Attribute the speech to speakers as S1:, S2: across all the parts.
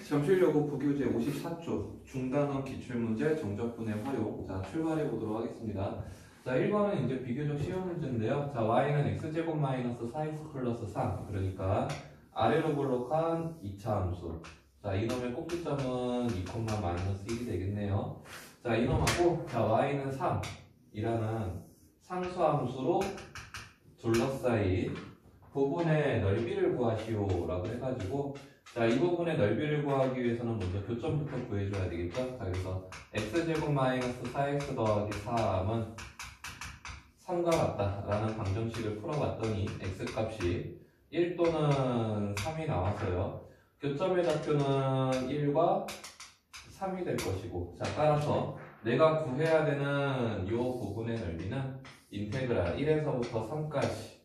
S1: 점실여고 부교재 54조 중단원 기출문제 정적분의 활용. 자, 출발해 보도록 하겠습니다. 자, 1번은 이제 비교적 쉬운 문제인데요. 자, y는 x제곱 마이너스 4x 플러스 3. 그러니까 아래로 볼록한 2차 함수. 자, 이놈의 꼭지점은 2, 마이너스 1이 되겠네요. 자, 이놈하고 자, y는 3이라는 상수함수로 둘러싸인 부분의 넓이를 구하시오 라고 해가지고, 자, 이 부분의 넓이를 구하기 위해서는 먼저 교점부터 구해줘야 되겠죠. 자, 그래서 x제곱 마이너스 4x 더하기 3은 3과 같다 라는 방정식을 풀어봤더니 x값이 1 또는 3이 나와서요, 교점의 좌표는 1과 3이 될 것이고, 자, 따라서 내가 구해야 되는 이 부분의 넓이는 인테그랄 1에서부터 3까지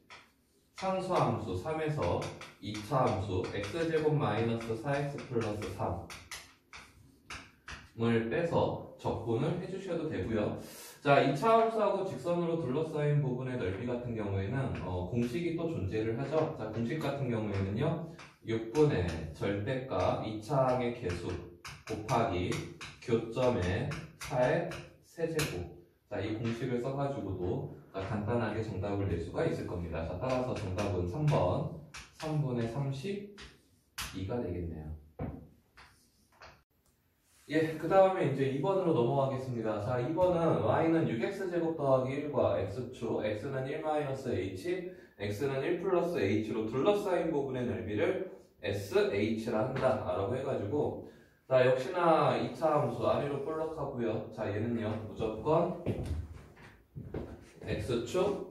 S1: 상수함수 3에서 2차 함수 x제곱 마이너스 4x 플러스 3을 빼서 적분을 해주셔도 되고요. 자, 2차 함수하고 직선으로 둘러싸인 부분의 넓이 같은 경우에는 공식이 또 존재를 하죠. 자, 공식 같은 경우에는요, 6분의 절대값 2차항의 개수 곱하기 교점의 4의 세제곱. 자, 이 공식을 써가지고도 간단하게 정답을 낼 수가 있을 겁니다. 자, 따라서 정답은 3번 3분의 32가 되겠네요. 그 다음에 이제 2번으로 넘어가겠습니다. 자, 2번은 y는 6x제곱 더하기 1과 x축, x는 1-h, x는 1+h로 둘러싸인 부분의 넓이를 sh라 한다 라고 해가지고, 자, 역시나 2차 함수 아래로 볼록하고요. 자, 얘는요 무조건 x축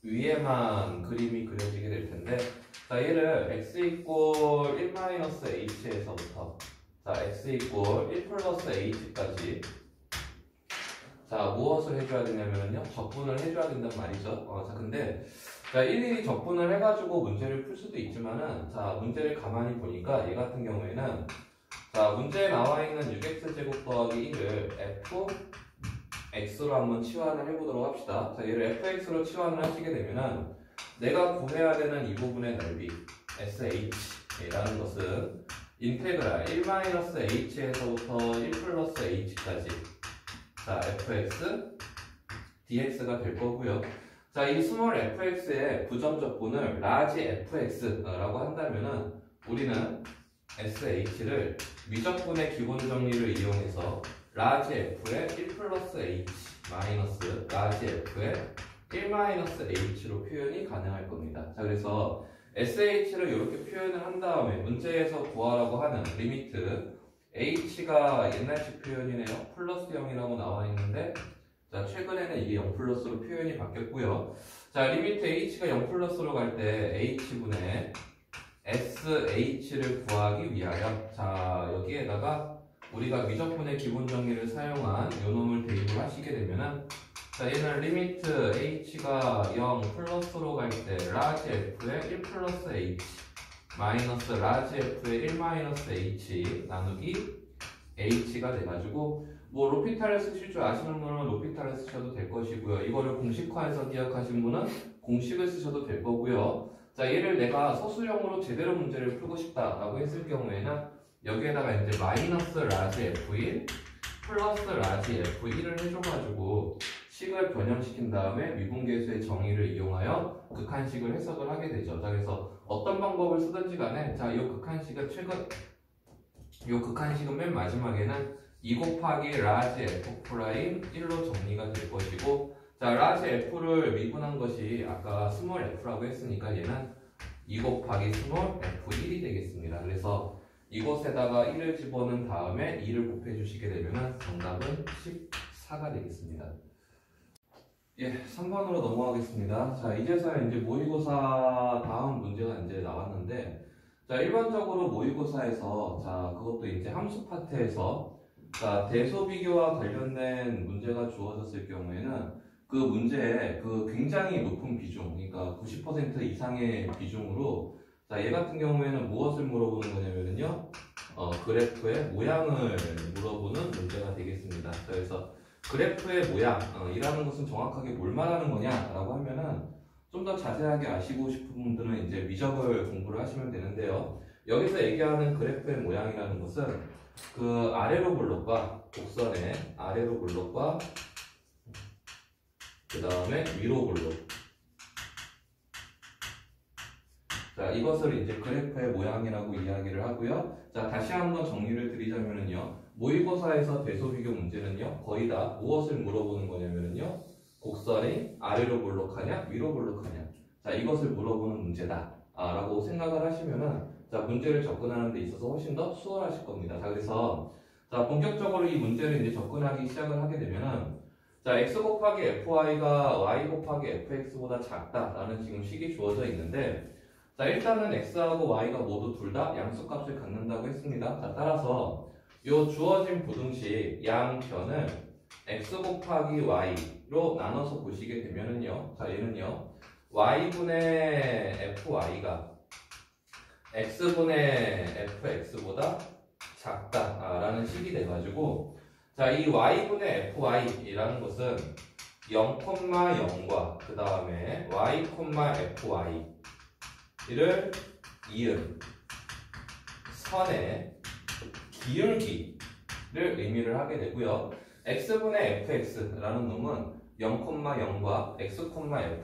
S1: 위에만 그림이 그려지게 될 텐데, 자, 얘를 x 이꼴 1-h에서부터 자, x 이꼴 1+h까지 자, 무엇을 해줘야 되냐면요, 적분을 해줘야 된단 말이죠. 자, 근데 자, 일일이 적분을 해가지고 문제를 풀 수도 있지만은, 자, 문제를 가만히 보니까 얘 같은 경우에는, 자, 문제에 나와 있는 6x제곱 더하기 1을 fx로 한번 치환을 해보도록 합시다. 자, 얘를 fx로 치환을 하시게 되면은 내가 구해야 되는 이 부분의 넓이 sh라는 것은 인테그랄 1-h에서부터 1+h까지 자, fx dx가 될 거고요. 자, 이 스몰 fx의 부정적분을 라지 fx라고 한다면은 우리는 sh를 미적분의 기본 정리를 이용해서 라지 f의 1+h 마이너스 라지 f의 1-h로 표현이 가능할 겁니다. 자, 그래서 sh를 이렇게 표현을 한 다음에 문제에서 구하라고 하는 리미트 h가 옛날식 표현이네요. 플러스 0이라고 나와 있는데, 자, 최근에는 이게 0+로 표현이 바뀌었고요. 자, 리미트 h가 0+로 갈 때 h분의 sh를 구하기 위하여, 자, 여기에다가 우리가 미적분의 기본 정리를 사용한 요 놈을 대입을 하시게 되면은, 자, 얘는 리미트 h가 0+로 갈 때 라지 f의 1+h 마이너스 라지 f의 1-h 나누기 h가 돼가지고, 뭐 로피탈을 쓰실 줄 아시는 분은 로피탈을 쓰셔도 될 것이고요. 이거를 공식화해서 기억하신 분은 공식을 쓰셔도 될 거고요. 자, 얘를 내가 서술형으로 제대로 문제를 풀고 싶다라고 했을 경우에는 여기에다가 이제 마이너스 라지 f1 플러스 라지 f1을 해줘가지고 식을 변형시킨 다음에 미분계수의 정의를 이용하여 극한식을 해석을 하게 되죠. 자, 그래서 어떤 방법을 쓰든지 간에, 자, 이 극한식은 맨 마지막에는 2 곱하기 라지 f 프라임 1로 정리가 될 것이고, 자, 라지 f를 미분한 것이 아까 스몰 f라고 했으니까 얘는 2 곱하기 스몰 f1이 되겠습니다. 그래서 이곳에다가 1을 집어넣은 다음에 2를 곱해주시게 되면 정답은 14가 되겠습니다. 3번으로 넘어가겠습니다. 자, 이제서야 이제 모의고사 다음 문제가 이제 나왔는데, 자, 일반적으로 모의고사에서, 자, 그것도 이제 함수 파트에서, 자, 대소비교와 관련된 문제가 주어졌을 경우에는 그 문제에 그 굉장히 높은 비중, 그러니까 90% 이상의 비중으로, 자, 얘 같은 경우에는 무엇을 물어보는 거냐면요, 그래프의 모양을 물어보는 문제가 되겠습니다. 그래서 그래프의 모양이라는 것은 정확하게 뭘 말하는 거냐라고 하면은 좀 더 자세하게 아시고 싶은 분들은 이제 미적을 공부를 하시면 되는데요. 여기서 얘기하는 그래프의 모양이라는 것은 그 아래로 블록과 곡선의 아래로 블록과 그 다음에 위로 블록. 자, 이것을 이제 그래프의 모양이라고 이야기를 하고요. 자, 다시 한번 정리를 드리자면은요. 모의고사에서 대소비교 문제는요. 거의 다 무엇을 물어보는 거냐면은요. 곡선이 아래로 블록하냐, 위로 블록하냐. 자, 이것을 물어보는 문제다. 라고 생각을 하시면은 자, 문제를 접근하는 데 있어서 훨씬 더 수월하실 겁니다. 자, 그래서 자, 본격적으로 이 문제를 이제 접근하기 시작을 하게 되면은 자, x 곱하기 fy가 y 곱하기 fx보다 작다라는 지금 식이 주어져 있는데 자, 일단은 x하고 y가 모두 둘 다 양수값을 갖는다고 했습니다. 자, 따라서 요 주어진 부등식 양변을 x 곱하기 y로 나눠서 보시게 되면은요. 자, 얘는요. y분의 fy가 x분의 fx보다 작다라는 식이 돼가지고 자, 이 y분의 fy라는 것은 0,0과 그 다음에 y, fy를 이은 선의 기울기를 의미를 하게 되고요. x분의 fx라는 놈은 0,0과 x,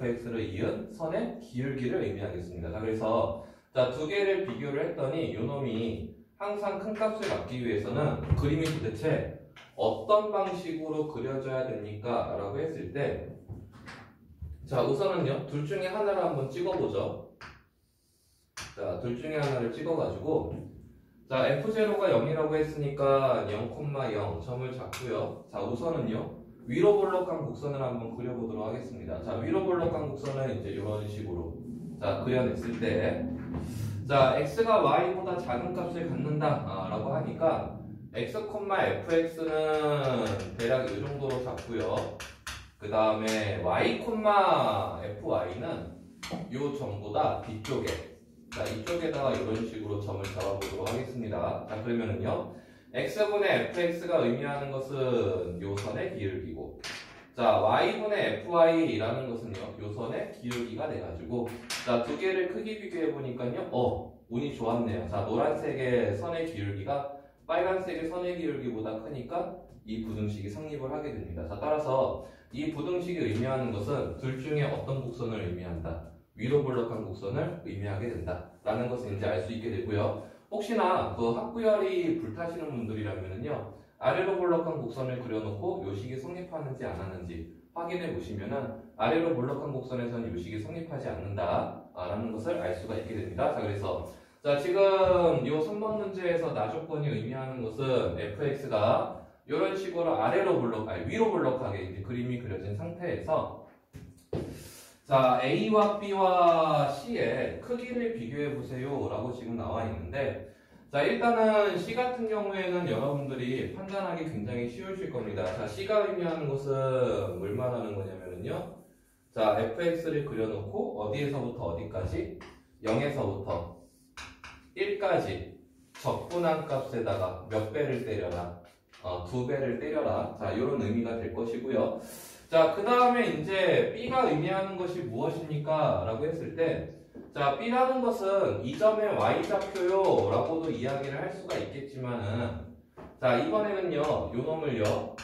S1: fx를 이은 선의 기울기를 의미하겠습니다. 자, 그래서 자, 두 개를 비교를 했더니 이 놈이 항상 큰 값을 갖기 위해서는 그림이 도대체 어떤 방식으로 그려져야 됩니까? 라고 했을 때 자, 우선은요. 둘 중에 하나를 한번 찍어보죠. 자, 둘 중에 하나를 찍어가지고 자, f0가 0이라고 했으니까 0,0 점을 잡고요. 자, 우선은요. 위로 볼록한 곡선을 한번 그려보도록 하겠습니다. 자, 위로 볼록한 곡선은 이제 이런 식으로 자, 그려냈을 때 자, x가 y보다 작은 값을 갖는다 라고 하니까 x, fx는 대략 이 정도로 잡고요. 그 다음에 y, fy는 요 점보다 뒤쪽에 자, 이쪽에다가 이런 식으로 점을 잡아보도록 하겠습니다. 자, 그러면은요. x분의 fx가 의미하는 것은 요 선의 기울기고 자, y분의 fy라는 것은요. 요 선의 기울기가 돼가지고 자, 두 개를 크기 비교해보니까요. 운이 좋았네요. 자, 노란색의 선의 기울기가 빨간색의 선의 기울기보다 크니까 이 부등식이 성립을 하게 됩니다. 자, 따라서 이 부등식이 의미하는 것은 둘 중에 어떤 곡선을 의미한다. 위로 볼록한 곡선을 의미하게 된다. 라는 것을 이제 알 수 있게 되고요. 혹시나 그 학구열이 불타시는 분들이라면요. 아래로 볼록한 곡선을 그려놓고 요식이 성립하는지 안 하는지 확인해 보시면은 아래로 볼록한 곡선에서는 요식이 성립하지 않는다. 라는 것을 알 수가 있게 됩니다. 자, 그래서 자, 지금 요 3번 문제에서 나조건이 의미하는 것은 fx가 이런 식으로 위로 볼록하게 이제 그림이 그려진 상태에서 자, A와 B와 C의 크기를 비교해 보세요 라고 지금 나와 있는데 자, 일단은 C 같은 경우에는 여러분들이 판단하기 굉장히 쉬우실 겁니다. 자, C가 의미하는 것은 뭘 말하는 거냐면요. 자, fx를 그려놓고 어디에서부터 어디까지? 0에서부터 1까지 적분한 값에다가 몇 배를 때려라? 2배를 때려라. 자, 이런 의미가 될 것이고요. 자, 그 다음에 이제 B가 의미하는 것이 무엇입니까? 라고 했을 때 자, B라는 것은 이 점의 Y좌표요 라고도 이야기를 할 수가 있겠지만은 자, 이번에는요, 요 놈을요,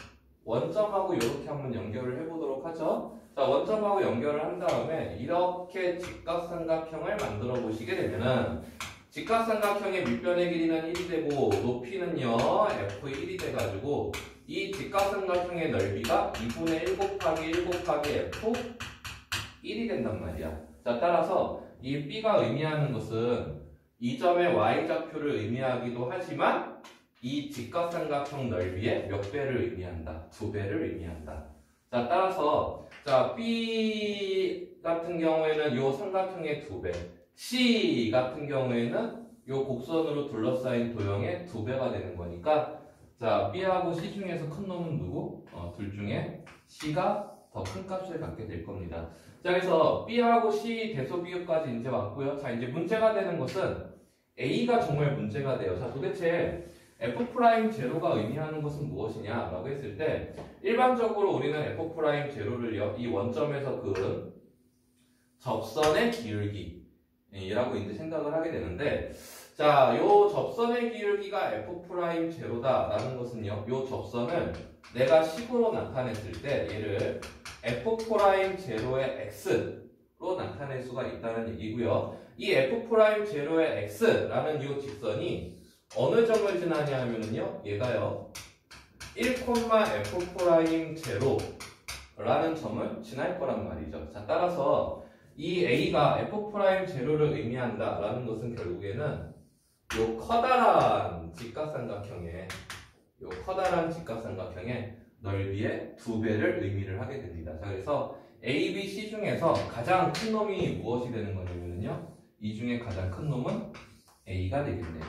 S1: 원점하고 이렇게 한번 연결을 해보도록 하죠. 자, 원점하고 연결을 한 다음에 이렇게 직각삼각형을 만들어 보시게 되면은 직각삼각형의 밑변의 길이는 1이 되고 높이는요, f1이 돼가지고 이 직각삼각형의 넓이가 2분의 1 곱하기 1 곱하기 f1이 된단 말이야. 자, 따라서 이 B가 의미하는 것은 이 점의 Y좌표를 의미하기도 하지만 이 직각삼각형 넓이의 몇 배를 의미한다? 2배를 의미한다. 자, 따라서 자, B 같은 경우에는 이 삼각형의 2배, C 같은 경우에는 이 곡선으로 둘러싸인 도형의 2배가 되는 거니까 자, B하고 C 중에서 큰 놈은 누구? 둘 중에 C가 더 큰 값을 갖게 될 겁니다. 자, 그래서 B하고 C 대소비교까지 이제 왔고요. 자, 이제 문제가 되는 것은 A가 정말 문제가 돼요. 자, 도대체 F'0가 의미하는 것은 무엇이냐라고 했을 때 일반적으로 우리는 F'0를요, 이 원점에서 접선의 기울기라고 이제 생각을 하게 되는데 자, 요 접선의 기울기가 F'0다라는 것은요, 요 접선을 내가 식으로 나타냈을 때 얘를 F'0의 X로 나타낼 수가 있다는 얘기고요. 이 F'0의 X라는 이 직선이 어느 점을 지나냐 하면은요, 얘가요, 1,F'0라는 점을 지날 거란 말이죠. 자, 따라서 이 A가 F'0를 의미한다라는 것은 결국에는 요 커다란 직각삼각형의 넓이의 2배를 의미를 하게 됩니다. 자, 그래서 A, B, C 중에서 가장 큰 놈이 무엇이 되는 거냐면요, 이 중에 가장 큰 놈은 A가 되겠네요.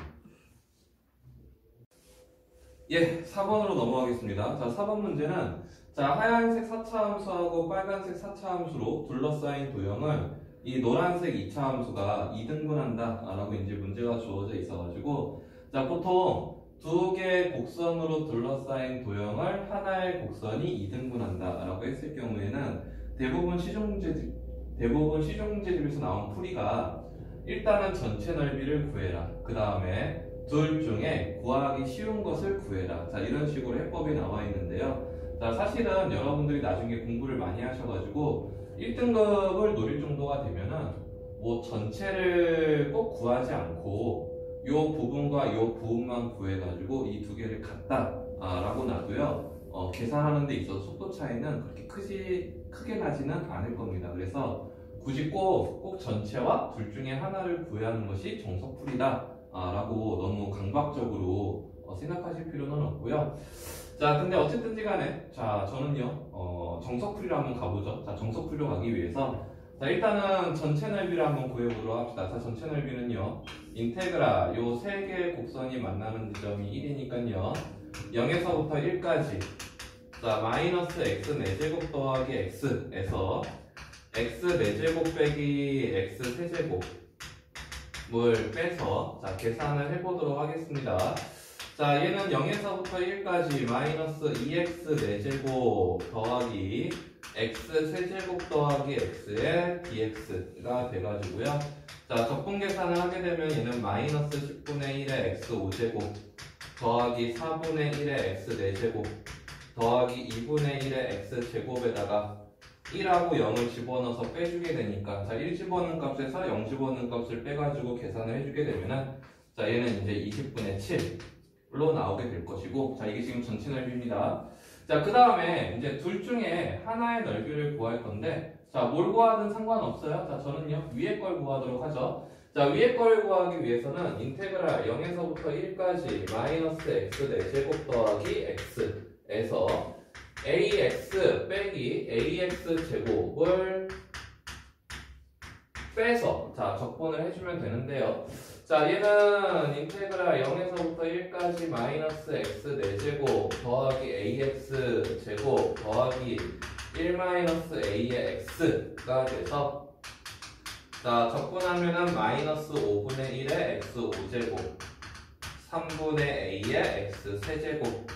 S1: 예, 4번으로 넘어가겠습니다. 자, 4번 문제는 자, 하얀색 4차 함수하고 빨간색 4차 함수로 둘러싸인 도형을 이 노란색 2차 함수가 2등분한다 라고 이제 문제가 주어져 있어가지고, 자, 보통 두 개의 곡선으로 둘러싸인 도형을 하나의 곡선이 2등분한다 라고 했을 경우에는 대부분 시중문제집에서 나온 풀이가 일단은 전체 넓이를 구해라, 그 다음에 둘 중에 구하기 쉬운 것을 구해라, 자, 이런 식으로 해법이 나와 있는데요. 자, 사실은 여러분들이 나중에 공부를 많이 하셔가지고 1등급을 노릴 정도가 되면은 뭐 전체를 꼭 구하지 않고 요 부분과 요 부분만 구해가지고 이 두 개를 같다 라고 놔도요, 계산하는 데 있어서 속도 차이는 그렇게 크게 나지는 않을 겁니다. 그래서 굳이 꼭 전체와 둘 중에 하나를 구해야 하는 것이 정석풀이다 라고 너무 강박적으로 생각하실 필요는 없고요. 자, 근데 어쨌든지 간에, 자, 저는요, 정석풀이로 한번 가보죠. 자, 정석풀이로 가기 위해서, 자, 일단은 전체 넓이를 한번 구해보도록 합시다. 자, 전체 넓이는요, 인테그랄, 요 세 개의 곡선이 만나는 지점이 1이니까요, 0에서부터 1까지, 자, 마이너스 x 4제곱 더하기 x에서 x 4제곱 빼기 x 세제곱을 빼서, 자, 계산을 해보도록 하겠습니다. 자, 얘는 0에서부터 1까지 마이너스 2x 4제곱 더하기 x 세제곱 더하기 x의 dx가 돼가지고요. 자, 적분 계산을 하게 되면 얘는 마이너스 10분의 1의 x 5제곱 더하기 4분의 1의 x 4제곱 더하기 2분의 1의 x 제곱에다가 1하고 0을 집어넣어서 빼주게 되니까, 자, 1 집어넣은 값에서 0 집어넣은 값을 빼가지고 계산을 해주게 되면은, 자, 얘는 이제 20분의 7로 나오게 될 것이고, 자, 이게 지금 전체 넓이입니다. 자, 그 다음에 이제 둘 중에 하나의 넓이를 구할 건데, 자, 뭘 구하든 상관없어요. 자, 저는요, 위에 걸 구하도록 하죠. 자, 위에 걸 구하기 위해서는 인테그랄 0에서부터 1까지 마이너스 x 4제곱 더하기 x에서 ax 빼기 ax 제곱을 빼서, 자, 적분을 해주면 되는데요. 자, 얘는 인테그랄 0에서부터 1까지 마이너스 x 4제곱 더하기 ax 제곱 더하기 1 마이너스 a의 x가 돼서, 자, 적분하면은 마이너스 5분의 1의 x 5제곱 3분의 a의 x 세제곱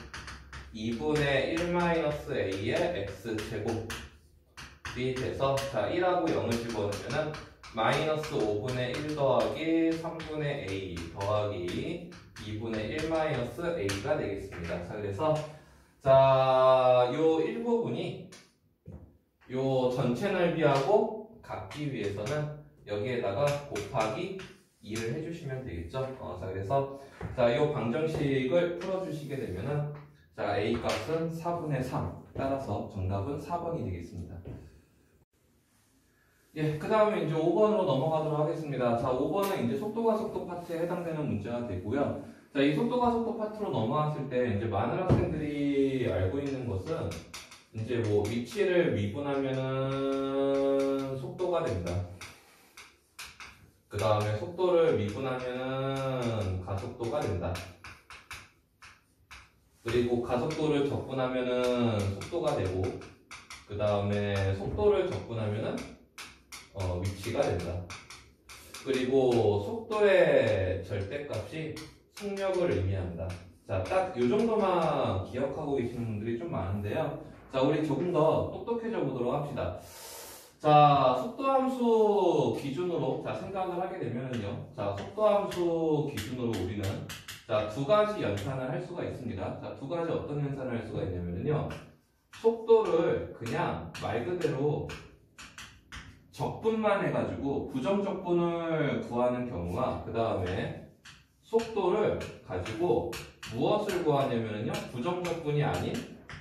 S1: 2분의 1 마이너스 a의 x 제곱이 돼서, 자, 1하고 0을 집어넣으면은 마이너스 5분의 1 더하기 3분의 a 더하기 2분의 1 마이너스 a가 되겠습니다. 자, 그래서, 자, 요 일부분이 요 전체 넓이하고 같기 위해서는 여기에다가 곱하기 2를 해주시면 되겠죠. 자, 그래서, 자, 요 방정식을 풀어주시게 되면은, 자, a 값은 4분의 3. 따라서 정답은 4번이 되겠습니다. 예, 그 다음에 이제 5번으로 넘어가도록 하겠습니다. 자, 5번은 이제 속도가 속도 파트에 해당되는 문제가 되고요. 자, 이 속도가 속도 파트로 넘어갔을 때 이제 많은 학생들이 알고 있는 것은 이제 뭐 위치를 미분하면은 속도가 된다. 그 다음에 속도를 미분하면은 가속도가 된다. 그리고 가속도를 적분하면은 속도가 되고, 그 다음에 속도를 적분하면은 위치가 된다. 그리고 속도의 절대값이 속력을 의미한다. 자, 딱 이 정도만 기억하고 계시는 분들이 좀 많은데요. 자, 우리 조금 더 똑똑해져 보도록 합시다. 자, 속도함수 기준으로 자 생각을 하게 되면은요. 자, 속도함수 기준으로 우리는 자, 두 가지 연산을 할 수가 있습니다. 자, 두 가지 어떤 연산을 할 수가 있냐면요. 속도를 그냥 말 그대로 적분만 해가지고 부정적분을 구하는 경우와 그 다음에 속도를 가지고 무엇을 구하냐면요. 부정적분이 아닌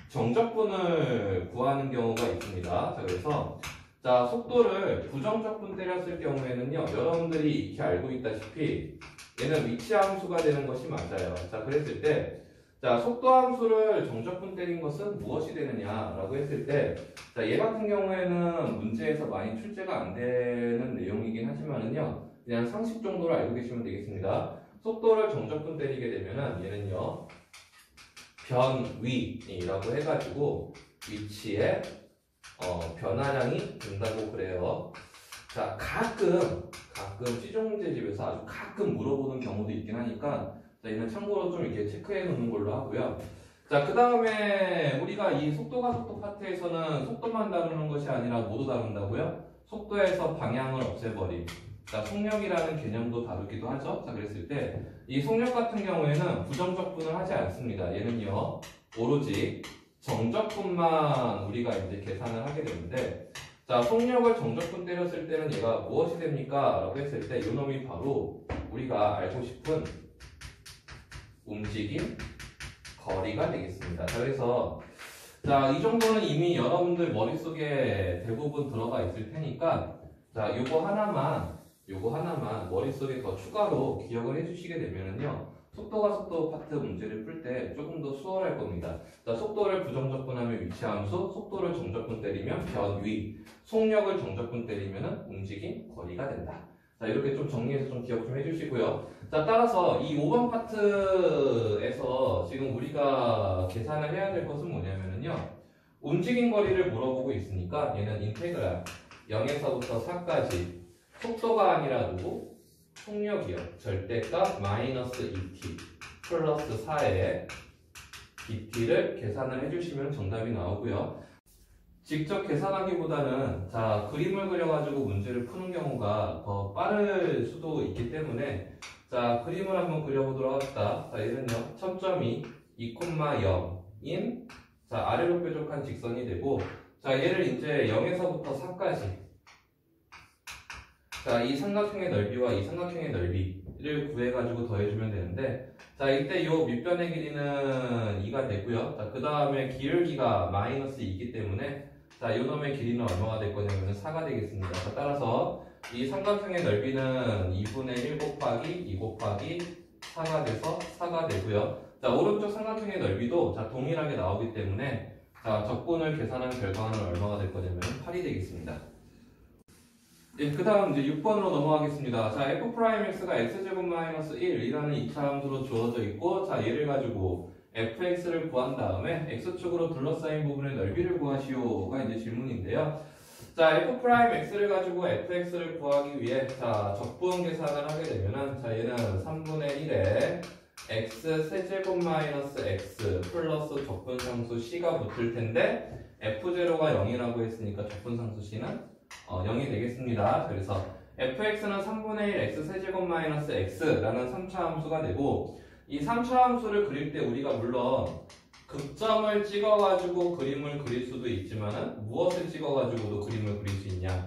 S1: 정적분을 구하는 경우가 있습니다. 자, 그래서 자, 속도를 부정적분 때렸을 경우에는요. 여러분들이 익히 알고 있다시피 얘는 위치 함수가 되는 것이 맞아요. 자, 그랬을 때 자, 속도 함수를 정적분 때린 것은 무엇이 되느냐라고 했을 때 자, 얘 같은 경우에는 문제에서 많이 출제가 안 되는 내용이긴 하지만은요. 그냥 상식 정도로 알고 계시면 되겠습니다. 속도를 정적분 때리게 되면은 얘는요. 변위라고 해가지고 위치에 변화량이 된다고 그래요. 자, 가끔 시중 문제집에서 아주 가끔 물어보는 경우도 있긴 하니까 자, 얘는 참고로 좀 이렇게 체크해 놓는 걸로 하고요. 자, 그 다음에 우리가 이 속도가 속도 파트에서는 속도만 다루는 것이 아니라 모두 다룬다고요? 속도에서 방향을 없애버림. 자, 속력이라는 개념도 다루기도 하죠. 자, 그랬을 때 이 속력 같은 경우에는 부정적분을 하지 않습니다. 얘는요, 오로지 정적분만 우리가 이제 계산을 하게 되는데, 자, 속력을 정적분 때렸을 때는 얘가 무엇이 됩니까? 라고 했을 때 이놈이 바로 우리가 알고 싶은 움직임, 거리가 되겠습니다. 자, 그래서 자, 이 정도는 이미 여러분들 머릿속에 대부분 들어가 있을 테니까 자, 요거 하나만 머릿속에 더 추가로 기억을 해주시게 되면은요. 속도가 속도 파트 문제를 풀 때 조금 더 수월할 겁니다. 자, 속도를 부정적분하면 위치함수, 속도를 정적분 때리면 변위, 속력을 정적분 때리면 움직임, 거리가 된다. 자, 이렇게 좀 정리해서 좀 기억 좀 해주시고요. 자, 따라서 이 5번 파트에서 지금 우리가 계산을 해야 될 것은 뭐냐면요. 움직임 거리를 물어보고 있으니까 얘는 인테그랄 0에서부터 4까지 속도가 아니라 누구? 속력이요. 절대값 마이너스 2t 플러스 4의 dt를 계산을 해주시면 정답이 나오고요. 직접 계산하기보다는 자, 그림을 그려가지고 문제를 푸는 경우가 더 빠를 수도 있기 때문에 자, 그림을 한번 그려보도록 합시다. 자, 얘는요, 점점이 2,0인 자, 아래로 뾰족한 직선이 되고 자, 얘를 이제 0에서부터 4까지 자, 이 삼각형의 넓이와 이 삼각형의 넓이를 구해가지고 더해주면 되는데 자, 이때 요 밑변의 길이는 2가 되고요. 자, 그 다음에 기울기가 마이너스 2이기 때문에 자, 요 놈의 길이는 얼마가 될 거냐면 4가 되겠습니다. 자, 따라서 이 삼각형의 넓이는 2분의 1 곱하기 2 곱하기 4가 돼서 4가 되고요. 자, 오른쪽 삼각형의 넓이도 자, 동일하게 나오기 때문에 자, 적분을 계산한 결과는 얼마가 될 거냐면 8이 되겠습니다. 예, 그 다음 이제 6번으로 넘어가겠습니다. 자, f'x가 x제곱 마이너스 1이라는 2차 함수로 주어져 있고, 자, 얘를 가지고 fx를 구한 다음에 x축으로 둘러싸인 부분의 넓이를 구하시오가 이제 질문인데요. 자, f'x를 가지고 fx를 구하기 위해 자, 적분 계산을 하게 되면은 자, 얘는 3분의 1에 x 세제곱 마이너스 x 플러스 적분상수 c가 붙을 텐데 f0가 0이라고 했으니까 적분상수 c는 0이 되겠습니다. 그래서 fx는 3분의 1 x 세제곱 마이너스 x라는 3차 함수가 되고 이 3차 함수를 그릴 때 우리가 물론 극점을 찍어가지고 그림을 그릴 수도 있지만은 무엇을 찍어가지고도 그림을 그릴 수 있냐?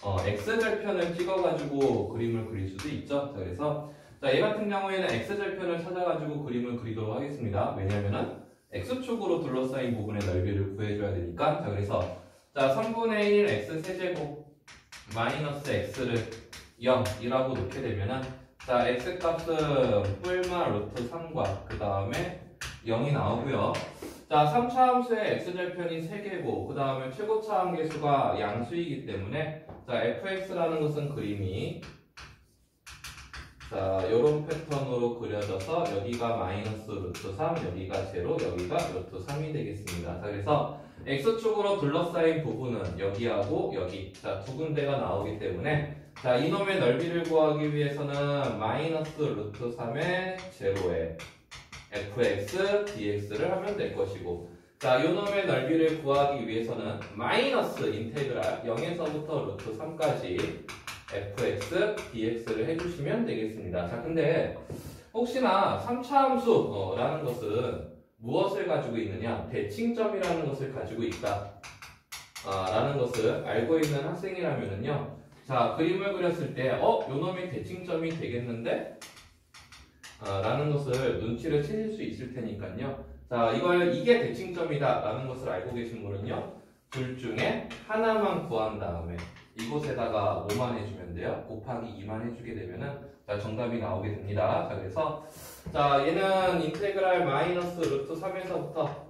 S1: x절편을 찍어가지고 그림을 그릴 수도 있죠. 자, 그래서 자, 얘 같은 경우에는 x절편을 찾아가지고 그림을 그리도록 하겠습니다. 왜냐면은 x축으로 둘러싸인 부분의 넓이를 구해줘야 되니까. 자, 그래서 자, 3분의 1 x 세제곱 마이너스 x를 0이라고 놓게 되면은 자, x 값은 뿔마 루트 3과 그 다음에 0이 나오고요. 자, 3차 함수의 x절편이 3개고 그 다음에 최고차 함계수가 양수이기 때문에 자, fx라는 것은 그림이 자, 요런 패턴으로 그려져서 여기가 마이너스 루트 3, 여기가 제로, 여기가 루트 3이 되겠습니다. 자, 그래서 x축으로 둘러싸인 부분은 여기하고 여기 자, 두 군데가 나오기 때문에 자, 이놈의 넓이를 구하기 위해서는 마이너스 루트 3의 제로에 fx, dx를 하면 될 것이고 자, 요놈의 넓이를 구하기 위해서는 마이너스 인테그랄 0에서부터 루트 3까지 fx, dx를 해주시면 되겠습니다. 자, 근데 혹시나 3차 함수라는 것은 무엇을 가지고 있느냐? 대칭점이라는 것을 가지고 있다. 라는 것을 알고 있는 학생이라면요. 자, 그림을 그렸을 때, 요놈이 대칭점이 되겠는데? 라는 것을 눈치를 채실 수 있을 테니까요. 자, 이게 대칭점이다. 라는 것을 알고 계신 분은요. 둘 중에 하나만 구한 다음에 이곳에다가 5만 해주면 돼요. 곱하기 2만 해주게 되면은 자, 정답이 나오게 됩니다. 자, 그래서 자, 얘는 인테그랄 마이너스 루트 3에서부터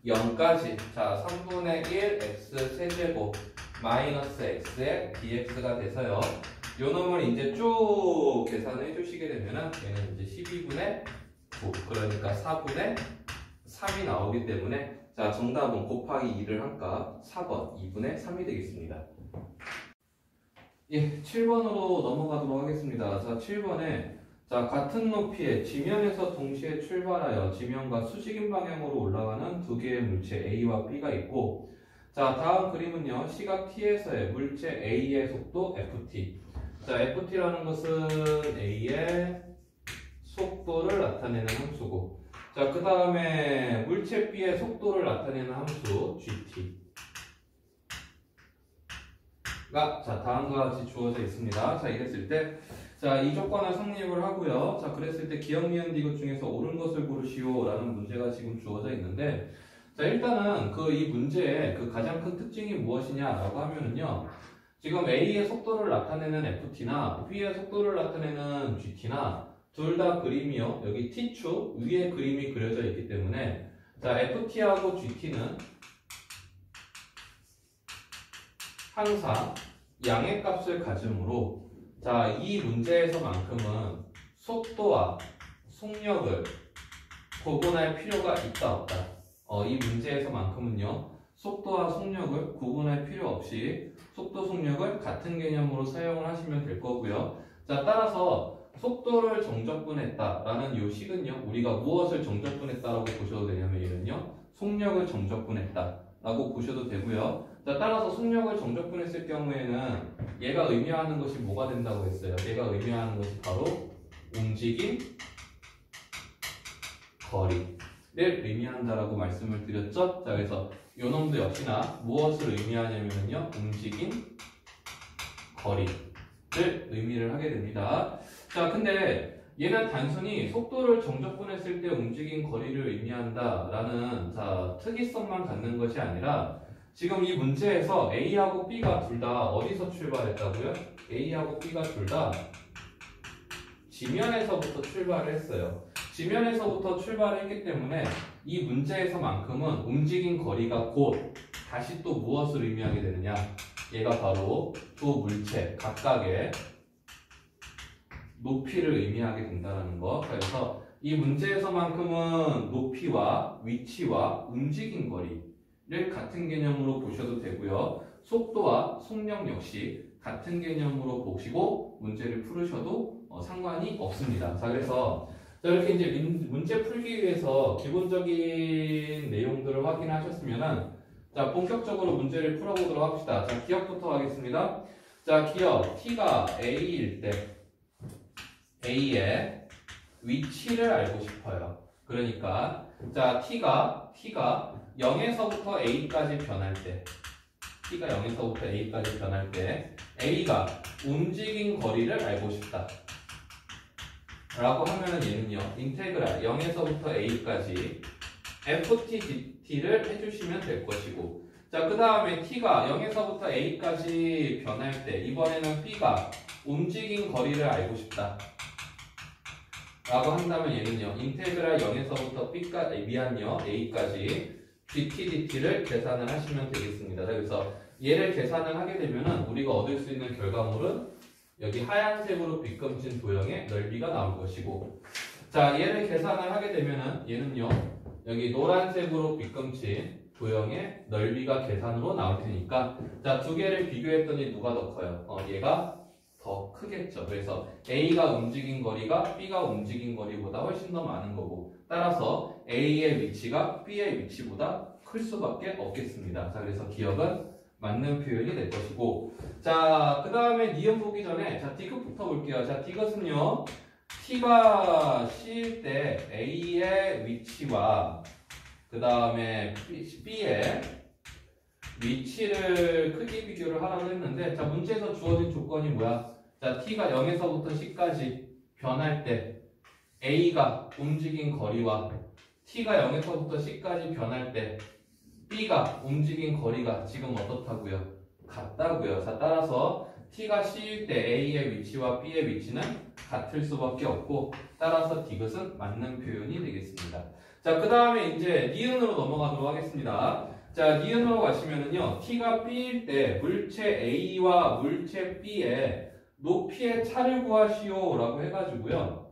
S1: 0까지 자, 3분의 1 x 세제곱 마이너스 x의 dx가 돼서요. 요 놈을 이제 쭉 계산해 주시게 되면은 얘는 이제 12분의 9 그러니까 4분의 3이 나오기 때문에 자, 정답은 곱하기 2를 한 값 4번 2분의 3이 되겠습니다. 예, 7번으로 넘어가도록 하겠습니다. 자, 7번에 자, 같은 높이의 지면에서 동시에 출발하여 지면과 수직인 방향으로 올라가는 두 개의 물체 A와 B가 있고 자, 다음 그림은요. 시각 T에서의 물체 A의 속도 FT 자, FT라는 것은 A의 속도를 나타내는 함수고 자, 그 다음에 물체 B의 속도를 나타내는 함수 GT 가 자, 다음과 같이 주어져 있습니다. 자, 이랬을 때 자, 이 조건을 성립을 하고요. 자, 그랬을 때 기억, 니은, 디귿 중에서 옳은 것을 고르시오 라는 문제가 지금 주어져 있는데 자, 일단은 이 문제의 가장 큰 특징이 무엇이냐라고 하면은요. 지금 A의 속도를 나타내는 FT나 B의 속도를 나타내는 GT나 둘 다 그림이요. 여기 T축 위에 그림이 그려져 있기 때문에 자, FT하고 GT는 항상 양의 값을 가지므로 자, 이 문제에서만큼은 속도와 속력을 구분할 필요가 있다 없다. 이 문제에서만큼은요. 속도와 속력을 구분할 필요 없이 속도, 속력을 같은 개념으로 사용을 하시면 될 거고요. 자, 따라서 속도를 정적분했다라는 이 식은요. 우리가 무엇을 정적분했다라고 보셔도 되냐면 얘는요. 속력을 정적분했다라고 보셔도 되고요. 자, 따라서 속력을 정적분했을 경우에는 얘가 의미하는 것이 뭐가 된다고 했어요? 얘가 의미하는 것이 바로 움직임, 거리를 의미한다라고 말씀을 드렸죠? 자, 그래서 요 놈도 역시나 무엇을 의미하냐면요. 움직임, 거리를 의미를 하게 됩니다. 자, 근데 얘는 단순히 속도를 정적분했을 때 움직임, 거리를 의미한다라는 자, 특이성만 갖는 것이 아니라 지금 이 문제에서 A하고 B가 둘 다 어디서 출발했다고요? A하고 B가 둘 다 지면에서부터 출발을 했어요. 지면에서부터 출발했기 때문에 이 문제에서만큼은 움직인 거리가 곧 다시 또 무엇을 의미하게 되느냐? 얘가 바로 두 물체 각각의 높이를 의미하게 된다는 거. 그래서 이 문제에서만큼은 높이와 위치와 움직인 거리를 같은 개념으로 보셔도 되고요. 속도와 속력 역시 같은 개념으로 보시고 문제를 풀으셔도 상관이 없습니다. 자, 그래서 이렇게 이제 문제 풀기 위해서 기본적인 내용들을 확인하셨으면은 자, 본격적으로 문제를 풀어보도록 합시다. 자, 기억부터 하겠습니다. 자, 기억 T가 A일 때 A의 위치를 알고 싶어요. 그러니까 자, T가 0에서부터 A까지 변할 때 T가 0에서부터 A까지 변할 때 A가 움직인 거리를 알고 싶다. 라고 하면은 얘는요. 인테그랄 0에서부터 A까지 FT 를 해주시면 될 것이고 자, 그 다음에 T가 0에서부터 A까지 변할 때 이번에는 B가 움직인 거리를 알고 싶다. 라고 한다면 얘는요. 인테그랄 0에서부터 A까지 GT/DT를 계산을 하시면 되겠습니다. 그래서 얘를 계산을 하게 되면은 우리가 얻을 수 있는 결과물은 여기 하얀색으로 빗금친 도형의 넓이가 나올 것이고 자, 얘를 계산을 하게 되면은 얘는요. 여기 노란색으로 빗금친 도형의 넓이가 계산으로 나올 테니까 자, 두 개를 비교했더니 누가 더 커요? 얘가 더 더 크겠죠. 그래서 A가 움직인 거리가 B가 움직인 거리보다 훨씬 더 많은 거고 따라서 A의 위치가 B의 위치보다 클 수밖에 없겠습니다. 자, 그래서 기억은 맞는 표현이 될 것이고 자, 그 다음에 니은 보기 전에 자, 디귿부터 볼게요. 자, 디귿은요 T가 C일 때 A의 위치와 그 다음에 B의 위치를 크기 비교를 하라고 했는데 자, 문제에서 주어진 조건이 뭐야? 자, T가 0에서부터 C까지 변할 때 A가 움직인 거리와 T가 0에서부터 C까지 변할 때 B가 움직인 거리가 지금 어떻다고요? 같다고요. 자, 따라서 T가 C일 때 A의 위치와 B의 위치는 같을 수밖에 없고 따라서 디귿은 맞는 표현이 되겠습니다. 자, 그 다음에 이제 니은으로 넘어가도록 하겠습니다. 자, 니은으로 가시면은요 T가 B일 때 물체 A와 물체 B의 높이의 차를 구하시오 라고 해가지고요.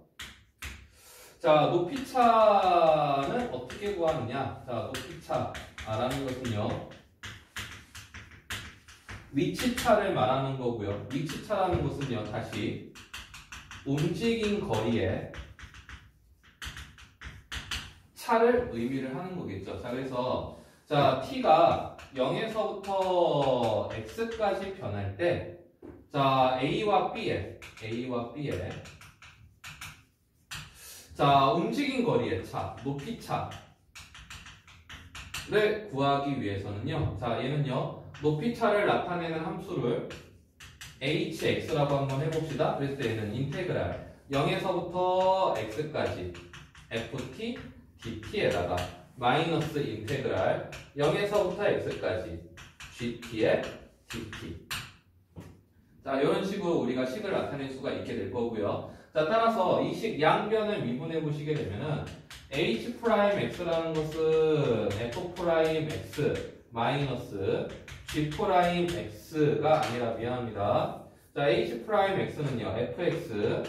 S1: 자, 높이차는 어떻게 구하느냐? 자, 높이차라는 것은요 위치차를 말하는 거고요. 위치차라는 것은요 다시 움직인 거리에 차를 의미를 하는 거겠죠. 자, 그래서 자, T가 0에서부터 X까지 변할 때 자, A와 B의 자, 움직인 거리의 차, 높이 차를 구하기 위해서는요. 자, 얘는요. 높이 차를 나타내는 함수를 hx라고 한번 해봅시다. 그랬을 때 얘는 인테그랄 0에서부터 x까지 ft dt에다가 마이너스 인테그랄 0에서부터 x까지 gt의 dt. 자, 이런 식으로 우리가 식을 나타낼 수가 있게 될 거고요. 자, 따라서 이 식 양변을 미분해 보시게 되면은 h'x라는 것은 f'x 마이너스 g'x가 아니라 미안합니다. 자, h'x는요 fx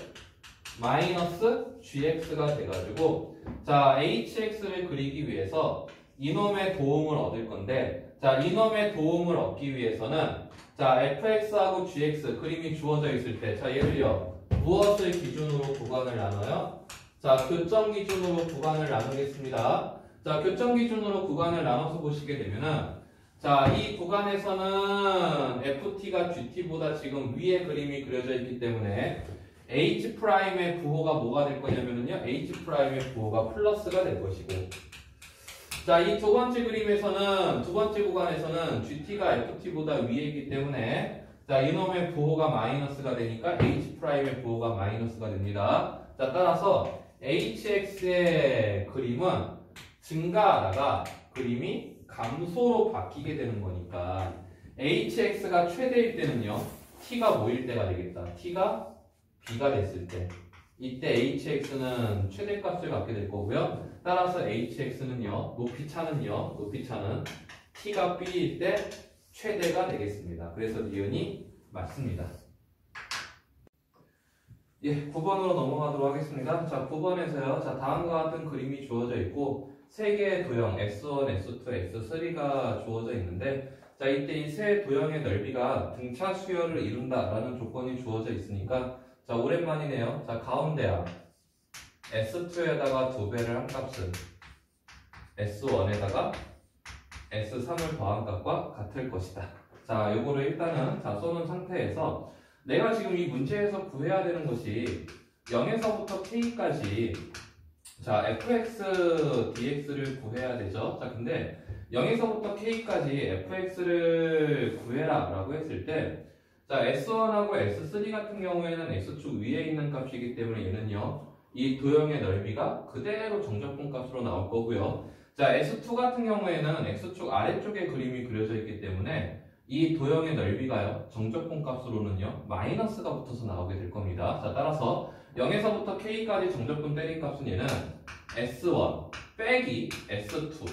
S1: 마이너스 gx가 돼가지고 자, hx를 그리기 위해서 이놈의 도움을 얻을 건데 자, 이놈의 도움을 얻기 위해서는 자, fx하고 gx 그림이 주어져 있을 때 자, 얘를요 무엇을 기준으로 구간을 나눠요? 자, 교점 기준으로 구간을 나누겠습니다. 자, 교점 기준으로 구간을 나눠서 보시게 되면은 자, 이 구간에서는 ft가 gt보다 지금 위에 그림이 그려져 있기 때문에 h'의 부호가 뭐가 될 거냐면요 h'의 부호가 플러스가 될 것이고 자, 이 두 번째 그림에서는 두 번째 구간에서는 gt가 ft보다 위에 있기 때문에 자, 이놈의 부호가 마이너스가 되니까 h'의 부호가 마이너스가 됩니다. 자, 따라서 hx의 그림은 증가하다가 그림이 감소로 바뀌게 되는 거니까 hx가 최대일 때는요 t가 뭐일 때가 되겠다. t가 b가 됐을 때 이때 hx는 최대값을 갖게 될 거고요. 따라서 hx는요 높이차는 t가 b일 때 최대가 되겠습니다. 그래서 니은이 맞습니다. 예, 9번으로 넘어가도록 하겠습니다. 자, 9번에서요. 자, 다음과 같은 그림이 주어져 있고 세 개의 도형 S1, S2, S3가 주어져 있는데 자, 이때 이 세 도형의 넓이가 등차 수열을 이룬다라는 조건이 주어져 있으니까 자, 오랜만이네요. 자, 가운데야 S2에다가 2배를 한 값은 S1에다가 S3을 더한 값과 같을 것이다. 자, 요거를 일단은 자, 써놓은 상태에서 내가 지금 이 문제에서 구해야 되는 것이 0에서부터 K까지 자, fx, dx를 구해야 되죠. 자, 근데 0에서부터 K까지 fx를 구해라 라고 했을 때 자, S1하고 S3 같은 경우에는 X축 위에 있는 값이기 때문에 얘는요 이 도형의 넓이가 그대로 정적분 값으로 나올 거고요. 자, S2 같은 경우에는 X축 아래쪽에 그림이 그려져 있기 때문에 이 도형의 넓이가요 정적분 값으로는요 마이너스가 붙어서 나오게 될 겁니다. 자, 따라서 0에서부터 K까지 정적분 때린 값은 얘는 S1 빼기 S2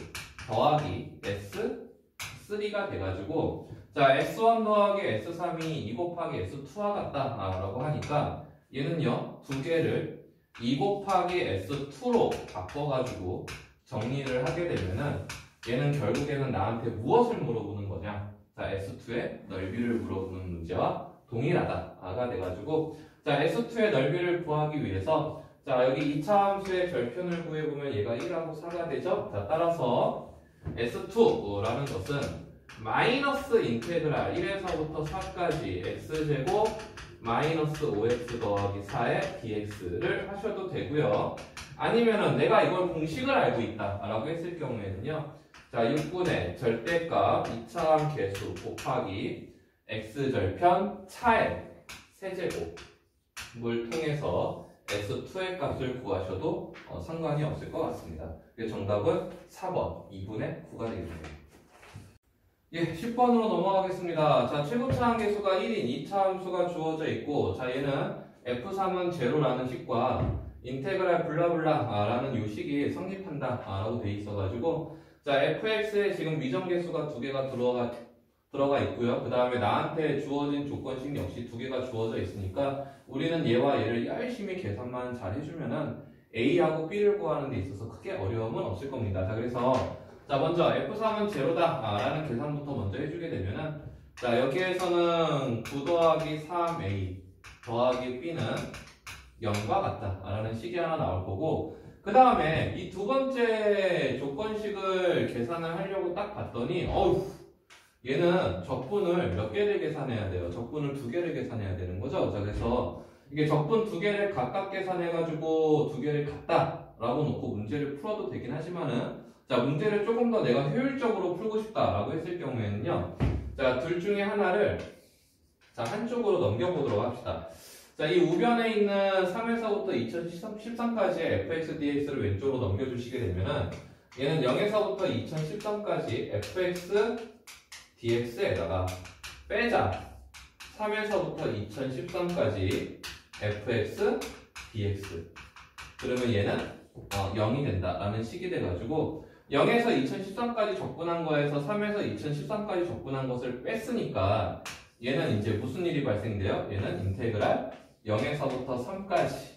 S1: 더하기 S3가 돼가지고 자, S1 더하기 S3이 2 곱하기 S2와 같다 라고 하니까 얘는요 두 개를 2 곱하기 S2로 바꿔가지고 정리를 하게 되면은 얘는 결국에는 나한테 무엇을 물어보는 거냐? 자, S2의 넓이를 물어보는 문제와 동일하다가 돼가지고 자 S2의 넓이를 구하기 위해서 자 여기 2차 함수의 절편을 구해보면 얘가 1하고 4가 되죠. 자 따라서 S2라는 것은 마이너스 인테그랄 1에서부터 4까지 x제곱 마이너스 5x 더하기 4의 dx를 하셔도 되고요. 아니면은 내가 이걸 공식을 알고 있다라고 했을 경우에는요. 자 6분의 절대값 2차함 개수 곱하기 x절편 차의 세제곱을 통해서 S2의 값을 구하셔도 상관이 없을 것 같습니다. 그래서 정답은 4번 2분의 9가 되겠습니다. 예, 10번으로 넘어가겠습니다. 자, 최고차 함계수가 1인 2차 함수가 주어져 있고 자, 얘는 F3은 제로라는 식과 인테그랄 블라블라라는 요 식이 성립한다 라고 돼 있어가지고 자, fx에 지금 미정계수가 두 개가 들어가 있고요. 그 다음에 나한테 주어진 조건식 역시 두 개가 주어져 있으니까 우리는 얘와 얘를 열심히 계산만 잘 해주면은 A하고 B를 구하는 데 있어서 크게 어려움은 없을 겁니다. 자, 그래서 자, 먼저 F3은 제로다 라는 계산부터 먼저 해주게 되면은 자, 여기에서는 9 더하기 3A 더하기 B는 0과 같다 라는 식이 하나 나올 거고 그 다음에 이 두 번째 조건식을 계산을 하려고 딱 봤더니 어휴 얘는 적분을 몇 개를 계산해야 돼요? 적분을 2개를 계산해야 되는 거죠. 자, 그래서 이게 적분 2개를 각각 계산해가지고 2개를 같다라고 놓고 문제를 풀어도 되긴 하지만은 자, 문제를 조금 더 내가 효율적으로 풀고 싶다라고 했을 경우에는요. 자, 둘 중에 하나를 자, 한쪽으로 넘겨보도록 합시다. 자, 이 우변에 있는 3에서부터 2013까지의 fx dx를 왼쪽으로 넘겨주시게 되면은 얘는 0에서부터 2013까지 fx dx에다가 빼자 3에서부터 2013까지 fx dx 그러면 얘는 0이 된다라는 식이 돼가지고 0에서 2013까지 적분한 거에서 3에서 2013까지 적분한 것을 뺐으니까 얘는 이제 무슨 일이 발생돼요? 얘는 인테그랄 0에서부터 3까지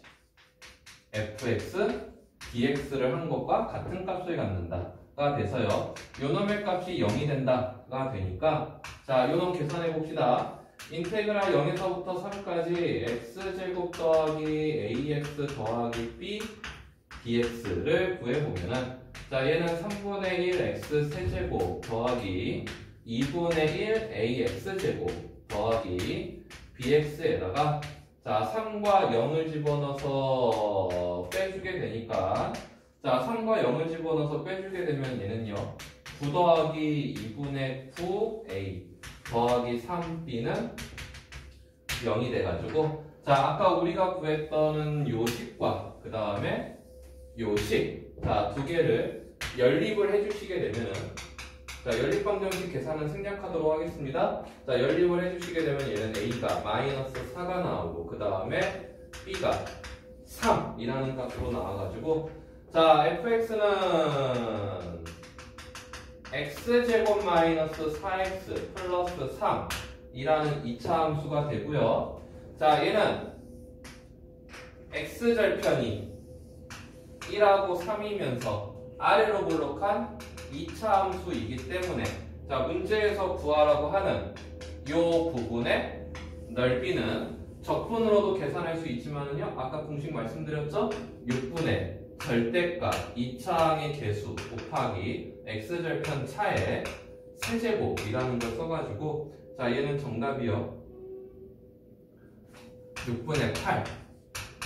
S1: fx dx를 한 것과 같은 값을 갖는다가 돼서요. 요놈의 값이 0이 된다가 되니까 자, 요놈 계산해 봅시다. 인테그랄 0에서부터 3까지 x제곱 더하기 ax 더하기 b dx를 구해보면은 자, 얘는 3분의 1 x 세제곱 더하기 2분의 1 ax제곱 더하기 bx에다가 자, 3과 0을 집어넣어서 빼주게 되니까 자, 3과 0을 집어넣어서 빼주게 되면 얘는요 9 더하기 2분의 9a 더하기 3b는 0이 돼가지고 자, 아까 우리가 구했던 요 식과 그 다음에 요 식 자, 두 개를 연립을 해주시게 되면은 자, 연립방정식 계산은 생략하도록 하겠습니다. 자, 연립을 해주시게 되면 얘는 a가 마이너스 4가 나오고 그 다음에 b가 3이라는 값으로 나와가지고 자, fx는 x제곱 마이너스 4x 플러스 3이라는 2차 함수가 되고요. 자, 얘는 x절편이 1하고 3이면서 아래로 볼록한 2차 함수이기 때문에 자, 문제에서 구하라고 하는 요 부분의 넓이는 적분으로도 계산할 수 있지만은요 아까 공식 말씀드렸죠? 6분의 절대값 2차항의 개수 곱하기 x절편 차의 세제곱이라는 걸 써가지고 자, 얘는 정답이요 6분의 8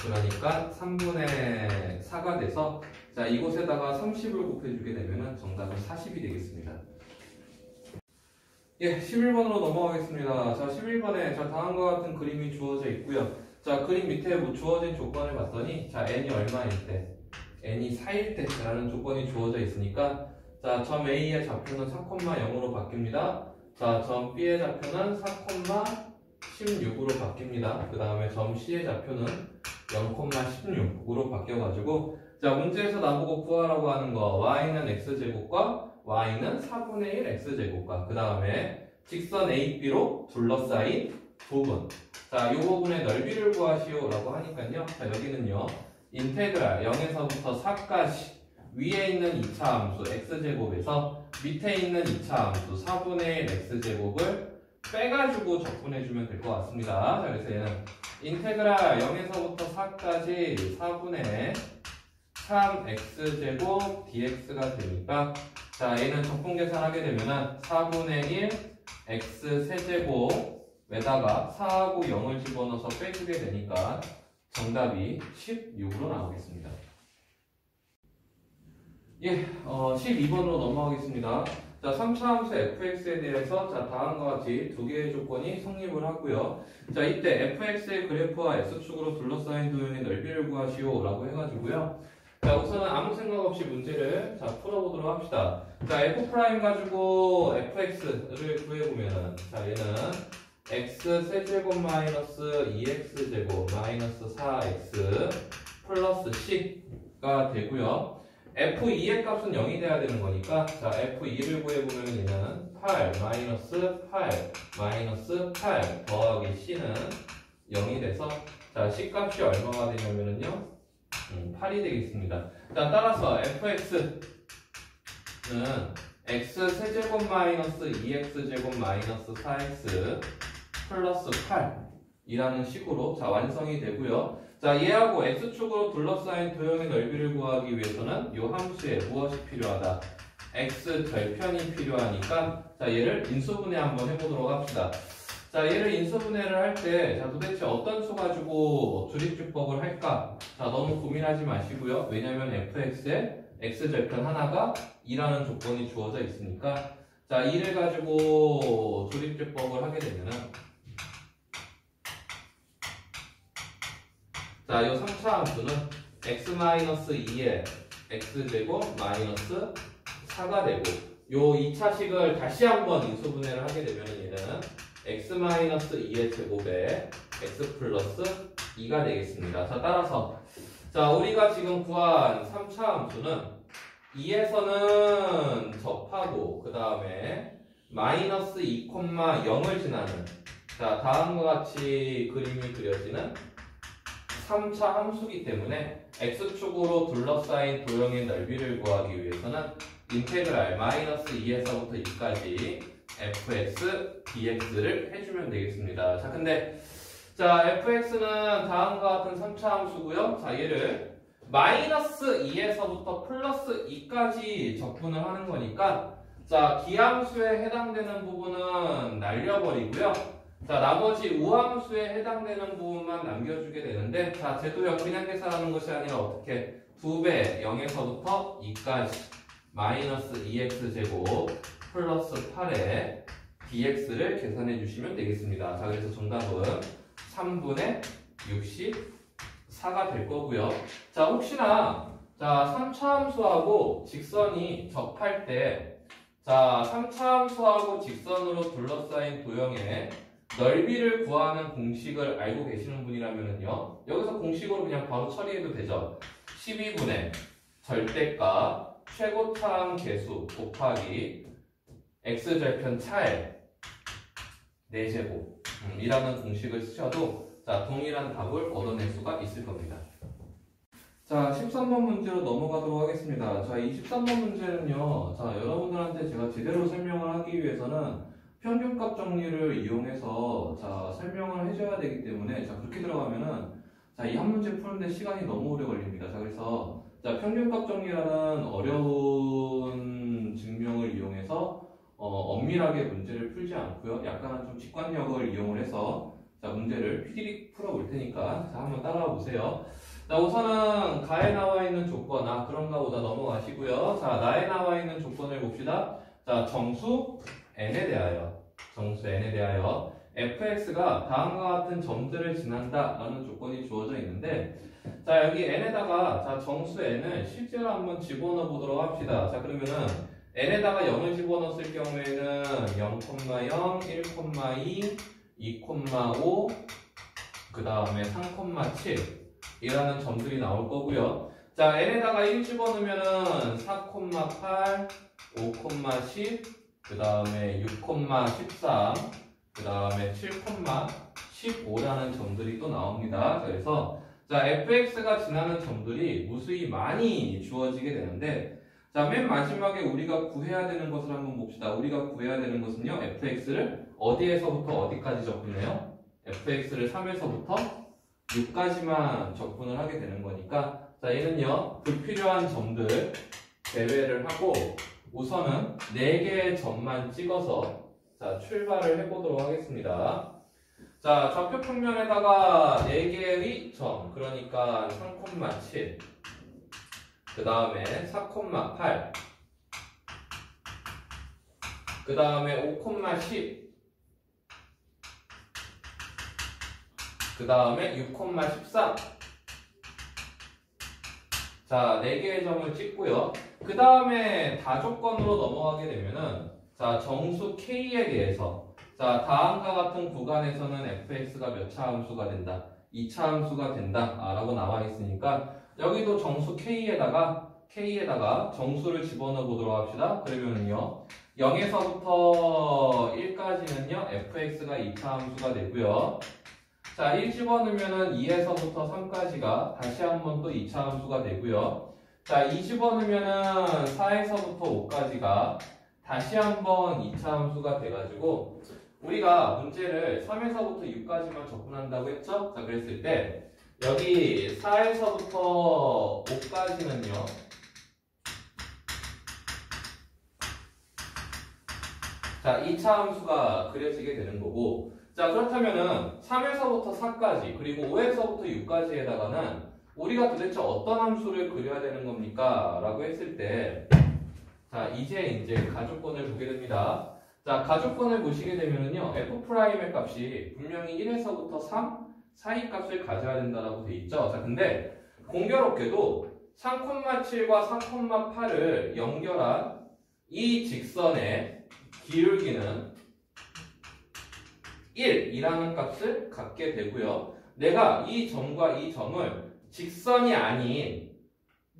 S1: 그러니까 3분의 4가 돼서 자, 이곳에다가 30을 곱해주게 되면 정답은 40이 되겠습니다. 예, 11번으로 넘어가겠습니다. 자, 11번에 자, 다음과 같은 그림이 주어져 있고요. 자, 그림 밑에 뭐 주어진 조건을 봤더니 자, n이 얼마일 때, n이 4일 때라는 조건이 주어져 있으니까 자, 점 A의 좌표는 4,0으로 바뀝니다. 자, 점 B의 좌표는 4,16으로 바뀝니다. 그 다음에 점 C의 좌표는 0,16으로 바뀌어가지고 자, 문제에서 나보고 구하라고 하는 거 y는 x제곱과 y는 4분의 1 x제곱과 그 다음에 직선 AB로 둘러싸인 부분 자, 이 부분의 넓이를 구하시오 라고 하니까요. 자, 여기는요 인테그랄 0에서부터 4까지 위에 있는 2차 함수 x제곱에서 밑에 있는 2차 함수 4분의 1 x제곱을 빼가지고 적분해주면 될 것 같습니다. 자, 그래서 얘는 인테그랄 0에서부터 4까지 4분의 3x제곱 dx가 되니까 자, 얘는 적분 계산하게 되면은 4분의 1 x 세제곱에다가 4하고 0을 집어넣어서 빼주게 되니까 정답이 16으로 나오겠습니다. 예, 12번으로 넘어가겠습니다. 자, 3차 함수 fx에 대해서 자, 다음과 같이 두 개의 조건이 성립을 하고요. 자, 이때 fx의 그래프와 x축으로 둘러싸인 도형의 넓이를 구하시오 라고 해가지고요. 자, 우선은 아무 생각 없이 문제를 자, 풀어보도록 합시다. 자, f' 가지고 fx를 구해보면은 자, 얘는 x 세제곱 마이너스 2x제곱 마이너스 4x 플러스 c가 되고요. f2의 값은 0이 돼야 되는 거니까 자, f2를 구해보면 얘는 8 마이너스 8 마이너스 8 더하기 c는 0이 돼서 자, c 값이 얼마가 되냐면은요 8이 되겠습니다. 자, 따라서 fx는 x 세제곱 마이너스 2x제곱 마이너스 4x 플러스 8이라는 식으로 자, 완성이 되고요. 자, 얘하고 x축으로 둘러싸인 도형의 넓이를 구하기 위해서는 이 함수에 무엇이 필요하다? x 절편이 필요하니까 자, 얘를 인수분해 한번 해보도록 합시다. 자, 얘를 인수분해를 할 때 자, 도대체 어떤 수 가지고 조립주법을 할까? 자, 너무 고민하지 마시고요. 왜냐면 fx에 x절편 하나가 2라는 조건이 주어져 있으니까 자, 2를 가지고 조립주법을 하게 되면은 자, 이 3차 함수는 x-2에 x제곱 마이너스 4가 되고 요 2차식을 다시 한번 인수분해를 하게 되면 얘는 x-2의 제곱에 x 플러스 2가 되겠습니다. 자, 따라서 자, 우리가 지금 구한 3차 함수는 2에서는 접하고 그 다음에 마이너스 2,0을 지나는 자, 다음과 같이 그림이 그려지는 3차 함수기 때문에 x축으로 둘러싸인 도형의 넓이를 구하기 위해서는 인테그랄 마이너스 2에서부터 2까지 fx dx를 해주면 되겠습니다. 자, 근데 자, fx는 다음과 같은 3차 함수고요. 자, 얘를 마이너스 2에서부터 플러스 2까지 적분을 하는 거니까 자, 기함수에 해당되는 부분은 날려버리고요. 자, 나머지 우함수에 해당되는 부분만 남겨주게 되는데 자, 제도형 그냥 계산하는 것이 아니라 어떻게 2배 0에서부터 2까지 마이너스 2x제곱 플러스 8에 dx를 계산해 주시면 되겠습니다. 자, 그래서 정답은 3분의 64가 될 거고요. 자, 혹시나 자, 3차 함수하고 직선이 접할 때 자, 3차 함수하고 직선으로 둘러싸인 도형의 넓이를 구하는 공식을 알고 계시는 분이라면요. 여기서 공식으로 그냥 바로 처리해도 되죠. 12분의 절대값 최고차항 계수 곱하기 x절편 차의 4제곱 이라는 공식을 쓰셔도 자, 동일한 답을 얻어낼 수가 있을 겁니다. 자, 13번 문제로 넘어가도록 하겠습니다. 자, 이 13번 문제는요. 자, 여러분들한테 제가 제대로 설명을 하기 위해서는 평균값 정리를 이용해서 자, 설명을 해줘야 되기 때문에 자, 그렇게 들어가면은 자, 이 한 문제 푸는데 시간이 너무 오래 걸립니다. 자, 그래서 자, 평균값 정리라는 어려운 증명을 이용해서 엄밀하게 문제를 풀지 않고요. 약간은 좀 직관력을 이용을 해서 자, 문제를 휘리릭 풀어볼 테니까 자, 한번 따라와 보세요. 자, 우선은 가에 나와 있는 조건, 그런가 보다 넘어가시고요. 자, 나에 나와 있는 조건을 봅시다. 자, 정수 n에 대하여 fx가 다음과 같은 점들을 지난다 라는 조건이 주어져 있는데 자, 여기 n에다가 자, 정수 n을 실제로 한번 집어넣어 보도록 합시다. 자, 그러면은 n에다가 0을 집어넣었을 경우에는 0,0, 1,2, 2,5 그 다음에 3,7 이라는 점들이 나올 거고요. 자, n에다가 1 집어넣으면은 4,8, 5,10, 그 다음에 6,13, 그 다음에 7,15라는 점들이 또 나옵니다. 그래서 자, fx가 지나는 점들이 무수히 많이 주어지게 되는데 자, 맨 마지막에 우리가 구해야 되는 것을 한번 봅시다. 우리가 구해야 되는 것은요, fx를 어디에서부터 어디까지 적분해요? fx를 3에서부터 6까지만 적분을 하게 되는 거니까, 자, 얘는요, 불필요한 점들 제외를 하고 우선은 4개의 점만 찍어서 자, 출발을 해보도록 하겠습니다. 자, 좌표 평면에다가 4개의 점, 그러니까 3,7, 그 다음에 4,8, 그 다음에 5,10, 그 다음에 6,13. 자, 4개의 점을 찍고요. 그 다음에 다조건으로 넘어가게 되면은, 자, 정수 K에 대해서, 자, 다음과 같은 구간에서는 fx가 몇 차 함수가 된다? 2차 함수가 된다. 라고 나와 있으니까, 여기도 정수 K에다가 정수를 집어넣어 보도록 합시다. 그러면은요, 0에서부터 1까지는요, fx가 2차 함수가 되고요. 자, 1 집어넣으면은 2에서부터 3까지가 다시 한번 또 2차 함수가 되고요. 자, 2 집어넣으면은 4에서부터 5까지가 다시 한번 2차 함수가 돼가지고 우리가 문제를 3에서부터 6까지만 접근한다고 했죠? 자, 그랬을 때 여기 4에서부터 5까지는요. 자, 2차 함수가 그려지게 되는 거고, 자, 그렇다면은 3에서부터 4까지 그리고 5에서부터 6까지에다가는 우리가 도대체 어떤 함수를 그려야 되는 겁니까? 라고 했을 때, 자, 이제 가족권을 보게 됩니다. 자, 가족권을 보시게 되면은요, f'의 값이 분명히 1에서부터 3 사이 값을 가져야 된다라고 돼 있죠. 자, 근데 공교롭게도 3,7과 3,8을 연결한 이 직선의 기울기는 1이라는 값을 갖게 되고요. 내가 이 점과 이 점을 직선이 아닌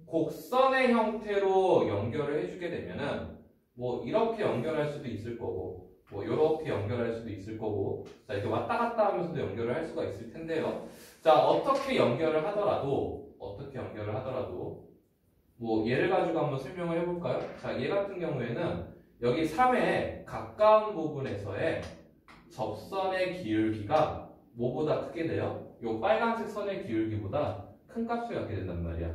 S1: 곡선의 형태로 연결을 해주게 되면은 뭐 이렇게 연결할 수도 있을 거고 뭐 이렇게 연결할 수도 있을 거고 자 이렇게 왔다 갔다 하면서도 연결을 할 수가 있을 텐데요. 자 어떻게 연결을 하더라도 뭐 얘를 가지고 한번 설명을 해볼까요? 자 얘 같은 경우에는 여기 3의 가까운 부분에서의 접선의 기울기가 뭐보다 크게 돼요? 요 빨간색 선의 기울기보다 큰 값을 갖게 된단 말이야.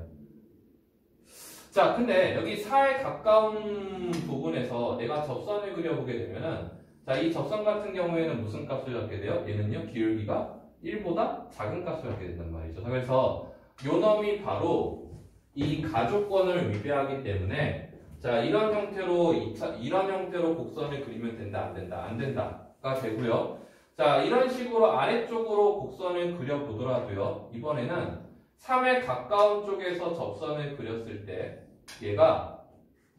S1: 자, 근데 여기 4에 가까운 부분에서 내가 접선을 그려보게 되면은 자, 이 접선 같은 경우에는 무슨 값을 갖게 돼요? 얘는요, 기울기가 1보다 작은 값을 갖게 된단 말이죠. 그래서 요 놈이 바로 이 가족권을 위배하기 때문에 자, 이런 형태로 곡선을 그리면 된다, 안 된다, 안 된다가 되고요. 자, 이런 식으로 아래쪽으로 곡선을 그려보더라도요. 이번에는 3에 가까운 쪽에서 접선을 그렸을 때 얘가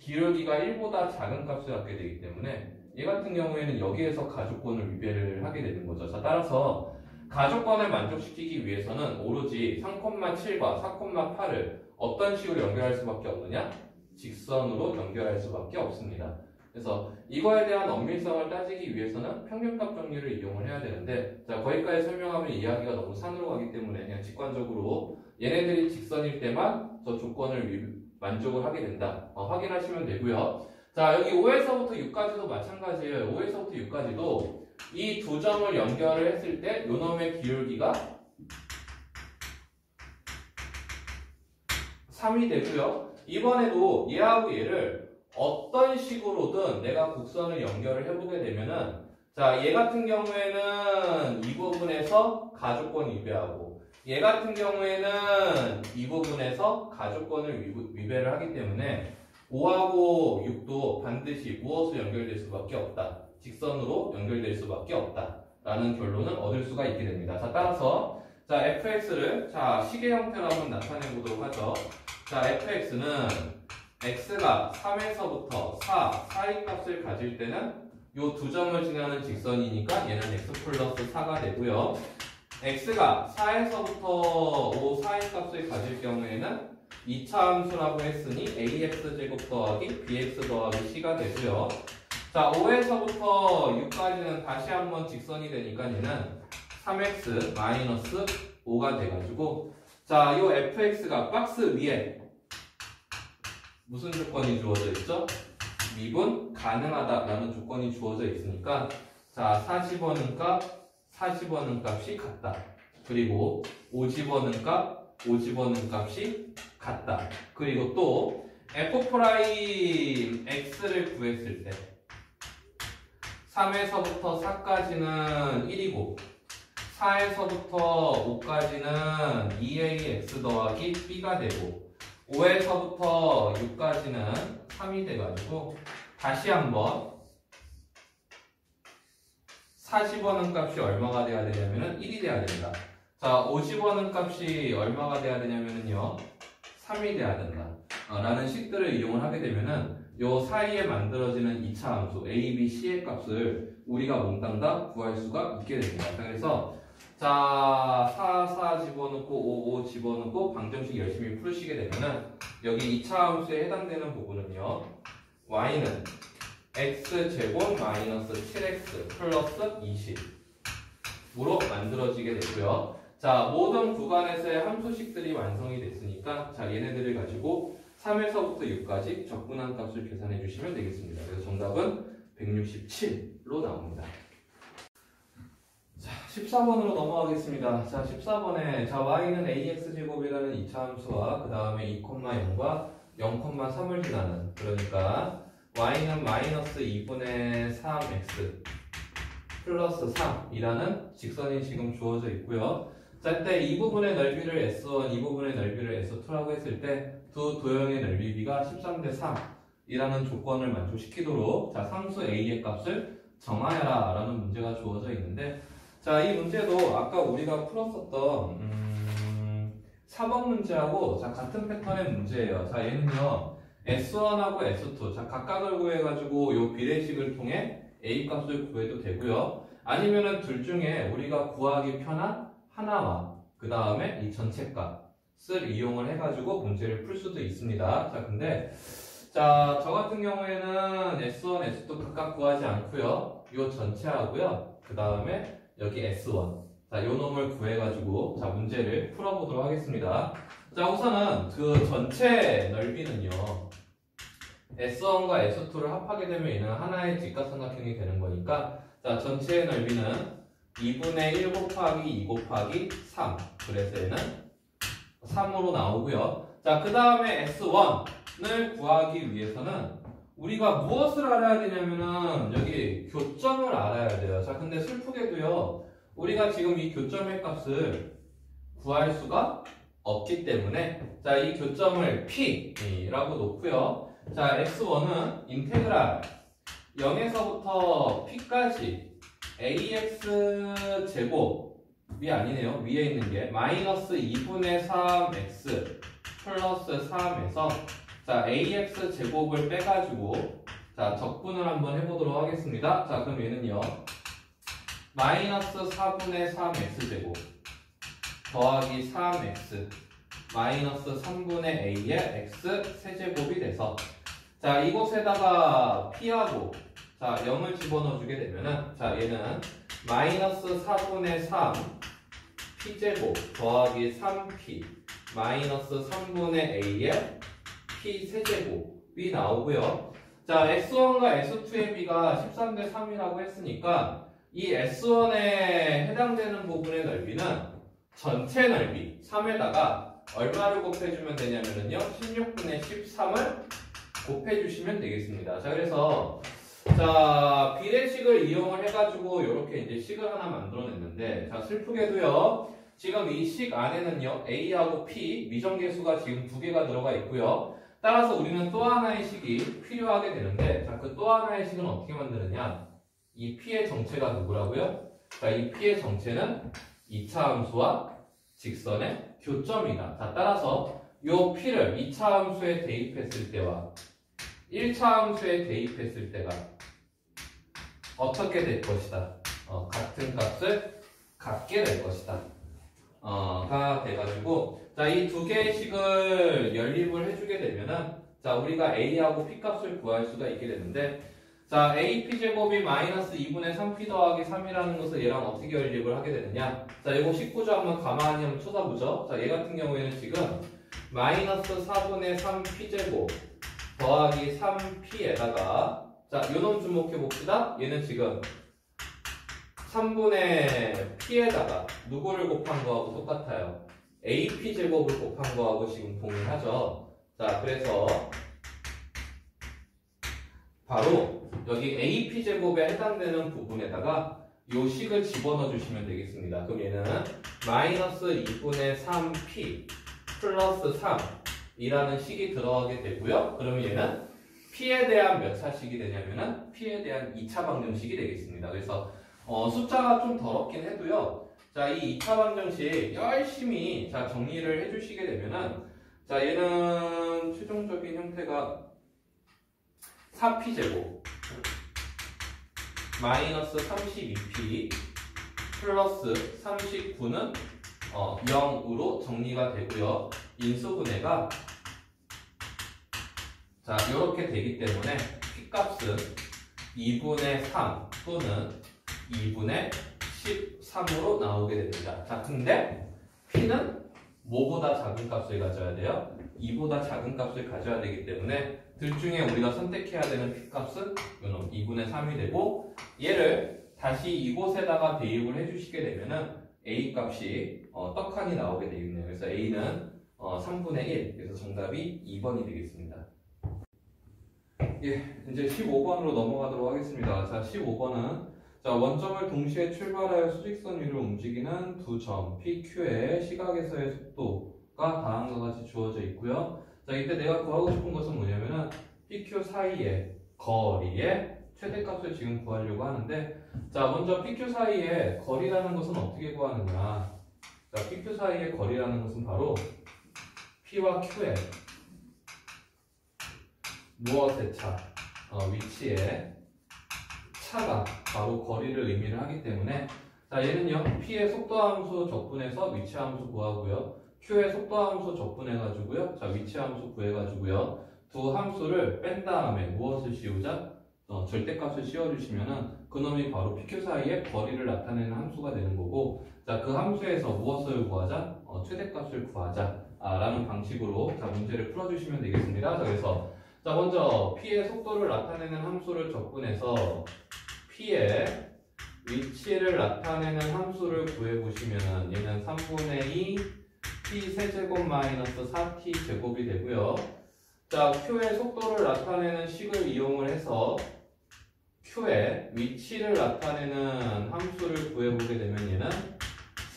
S1: 기울기가 1보다 작은 값을 갖게 되기 때문에 얘 같은 경우에는 여기에서 가족권을 위배를 하게 되는 거죠. 자, 따라서 가족권을 만족시키기 위해서는 오로지 3,7과 4,8을 어떤 식으로 연결할 수밖에 없느냐? 직선으로 연결할 수밖에 없습니다. 그래서 이거에 대한 엄밀성을 따지기 위해서는 평균값 정리를 이용을 해야 되는데 자 거기까지 설명하면 이야기가 너무 산으로 가기 때문에 그냥 직관적으로 얘네들이 직선일 때만 저 조건을 만족을 하게 된다. 확인하시면 되고요. 자 여기 5에서부터 6까지도 마찬가지예요. 5에서부터 6까지도 이 두 점을 연결을 했을 때 요놈의 기울기가 3이 되고요. 이번에도 얘하고 얘를 어떤 식으로든 내가 곡선을 연결을 해보게 되면은 자, 얘 같은 경우에는 이 부분에서 가족권 위배하고 얘 같은 경우에는 이 부분에서 가족권을 위배를 하기 때문에 5하고 6도 반드시 무엇으로 연결될 수밖에 없다. 직선으로 연결될 수밖에 없다. 라는 결론을 얻을 수가 있게 됩니다. 자, 따라서 자, fx를 자, 시계 형태로 한번 나타내 보도록 하죠. 자, fx는 x가 3에서부터 4 사이 값을 가질 때는 요 두 점을 지나는 직선이니까 얘는 x 플러스 4가 되고요. x가 4에서부터 5 사이 값을 가질 경우에는 2차 함수라고 했으니 ax 제곱 더하기 bx 더하기 c가 되고요. 자, 5에서부터 6까지는 다시 한번 직선이 되니까 얘는 3x 마이너스 5가 돼가지고 자, 요 fx가 박스 위에 무슨 조건이 주어져 있죠? 미분 가능하다라는 조건이 주어져 있으니까 자, 4집어넣은 값, 4집어넣은 값이 같다. 그리고 5집어넣은 값, 5집어넣은 값이 같다. 그리고 또 f'x를 구했을 때 3에서부터 4까지는 1이고 4에서부터 5까지는 2ax 더하기 b가 되고 5에서부터 6까지는 3이 돼가지고 다시 한번 4집어넣은 값이 얼마가 돼야 되냐면은 1이 돼야 된다. 자, 5집어넣은 값이 얼마가 돼야 되냐면은요 3이 돼야 된다. 라는 식들을 이용을 하게 되면은 요 사이에 만들어지는 2차 함수 a, b, c의 값을 우리가 몽땅 다 구할 수가 있게 됩니다. 그래서 자, 4 집어넣고 5 집어넣고 방정식 열심히 풀으시게 되면은 여기 2차 함수에 해당되는 부분은요 y는 x제곱 마이너스 7x 플러스 20으로 만들어지게 되고요. 자, 모든 구간에서의 함수식들이 완성이 됐으니까 자, 얘네들을 가지고 3에서부터 6까지 적분한 값을 계산해 주시면 되겠습니다. 그래서 정답은 167로 나옵니다. 자, 14번으로 넘어가겠습니다. 자, 14번에 자, y는 ax제곱이라는 2차 함수와 그 다음에 2,0과 0,3을 지나는 그러니까 y는 마이너스 2분의 3x 플러스 3이라는 직선이 지금 주어져 있고요. 자, 이때 이 부분의 넓이를 S1, 이 부분의 넓이를 S2라고 했을 때 두 도형의 넓이 b가 13대 3이라는 조건을 만족시키도록 자, 상수 a의 값을 정하여라 라는 문제가 주어져 있는데 자, 이 문제도 아까 우리가 풀었었던 4번 문제하고 자, 같은 패턴의 문제예요. 자, 얘는요 S1하고 S2 자, 각각을 구해가지고 이 비례식을 통해 A 값을 구해도 되고요. 아니면은 둘 중에 우리가 구하기 편한 하나와 그 다음에 이 전체 값을 이용을 해가지고 문제를 풀 수도 있습니다. 자, 근데 자, 저 같은 경우에는 S1, S2 각각 구하지 않고요. 이 전체하고요. 그 다음에 여기 S1 자, 요 놈을 구해가지고 자, 문제를 풀어보도록 하겠습니다. 자, 우선은 그 전체 넓이는요 S1과 S2를 합하게 되면 얘는 하나의 직각삼각형이 되는 거니까 자, 전체의 넓이는 2분의 1 곱하기 2 곱하기 3 그래서 얘는 3으로 나오고요. 자, 그 다음에 S1을 구하기 위해서는 우리가 무엇을 알아야 되냐면은 여기 교점을 알아야 돼요. 자, 근데 슬프게도요 우리가 지금 이 교점의 값을 구할 수가 없기 때문에 자, 이 교점을 P라고 놓고요. 자, x1은 인테그랄 0에서부터 P까지 ax 제곱이 아니네요. 위에 있는 게 마이너스 2분의 3x 플러스 3에서 자, ax 제곱을 빼가지고 자, 적분을 한번 해보도록 하겠습니다. 자, 그럼 얘는요 마이너스 4분의 3x 제곱 더하기 3x 마이너스 3분의 a의 x 세제곱이 돼서 자, 이곳에다가 p하고 자, 0을 집어넣어 주게 되면은 자, 얘는 마이너스 4분의 3 p제곱 더하기 3p 마이너스 3분의 a의 p 세제곱이 나오고요. 자, S1과 S2의 b가 13대 3이라고 했으니까 이 S1에 해당되는 부분의 넓이는 전체 넓이 3에다가 얼마를 곱해주면 되냐면요 16분의 13을 곱해주시면 되겠습니다. 자, 그래서 자, 비례식을 이용을 해가지고 이렇게 이제 식을 하나 만들어냈는데 자, 슬프게도요 지금 이 식 안에는요 a하고 p 미정계수가 지금 두 개가 들어가 있고요. 따라서 우리는 또 하나의 식이 필요하게 되는데 자, 그 또 하나의 식은 어떻게 만드느냐 이 p의 정체가 누구라고요? 자, 이 p의 정체는 2차 함수와 직선의 교점이다. 자, 따라서 이 p를 2차 함수에 대입했을 때와 1차 함수에 대입했을 때가 어떻게 될 것이다. 같은 값을 갖게 될 것이다. 가 돼가지고 자, 이 두 개의 식을 연립을 해주게 되면은 자, 우리가 a하고 p 값을 구할 수가 있게 되는데 자, ap제곱이 마이너스 2분의 3p 더하기 3이라는 것을 얘랑 어떻게 연립을 하게 되느냐 자, 이거 식구조 한번 가만히 한번 쳐다보죠. 자, 얘 같은 경우에는 지금 마이너스 4분의 3p제곱 더하기 3p에다가 자, 요놈 주목해 봅시다. 얘는 지금 3분의 p에다가 누구를 곱한 거하고 똑같아요. AP 제곱을 곱한 거하고 지금 동일하죠. 자, 그래서 바로 여기 AP 제곱에 해당되는 부분에다가 요 식을 집어넣어 주시면 되겠습니다. 그럼 얘는 마이너스 2분의 3p 플러스 3이라는 식이 들어가게 되고요. 그러면 얘는 p에 대한 몇 차식이 되냐면은 p에 대한 2차 방정식이 되겠습니다. 그래서 숫자가 좀 더럽긴 해도요. 자, 이 2차 방정식 열심히 자 정리를 해주시게 되면은 자 얘는 최종적인 형태가 4p 제곱 마이너스 32p 플러스 39는 0으로 정리가 되고요. 인수분해가 자 이렇게 되기 때문에 p값은 2분의 3 또는 2분의 13으로 나오게 됩니다. 자 근데 p는 뭐보다 작은 값을 가져야 돼요? 2보다 작은 값을 가져야 되기 때문에 둘 중에 우리가 선택해야 되는 p값은 이놈 2분의 3이 되고 얘를 다시 이곳에다가 대입을 해주시게 되면은 a 값이 떡하니 나오게 되겠네요. 그래서 a는 3분의 1 그래서 정답이 2번이 되겠습니다. 예, 이제 15번으로 넘어가도록 하겠습니다. 자, 15번은 자, 원점을 동시에 출발하여 수직선 위를 움직이는 두 점 PQ의 시각에서의 속도가 다음과 같이 주어져 있고요. 자, 이때 내가 구하고 싶은 것은 뭐냐면은 PQ 사이의 거리의 최대값을 지금 구하려고 하는데 자, 먼저 PQ 사이의 거리라는 것은 어떻게 구하느냐. 자, PQ 사이의 거리라는 것은 바로 P와 Q의 무엇의 차, 위치의 차가 바로 거리를 의미를 하기 때문에 자 얘는요 P의 속도함수 적분해서 위치함수 구하고요 Q의 속도함수 적분해가지고요 자 위치함수 구해가지고요 두 함수를 뺀 다음에 무엇을 씌우자? 절대값을 씌워주시면은 그놈이 바로 PQ 사이의 거리를 나타내는 함수가 되는 거고 자 그 함수에서 무엇을 구하자? 최대값을 구하자 라는 방식으로 자 문제를 풀어주시면 되겠습니다. 자, 그래서 자 먼저 P의 속도를 나타내는 함수를 적분해서 P의 위치를 나타내는 함수를 구해보시면 얘는 3분의 2 P 세제곱 마이너스 4T 제곱이 되고요. 자 Q의 속도를 나타내는 식을 이용을 해서 Q의 위치를 나타내는 함수를 구해보게 되면 얘는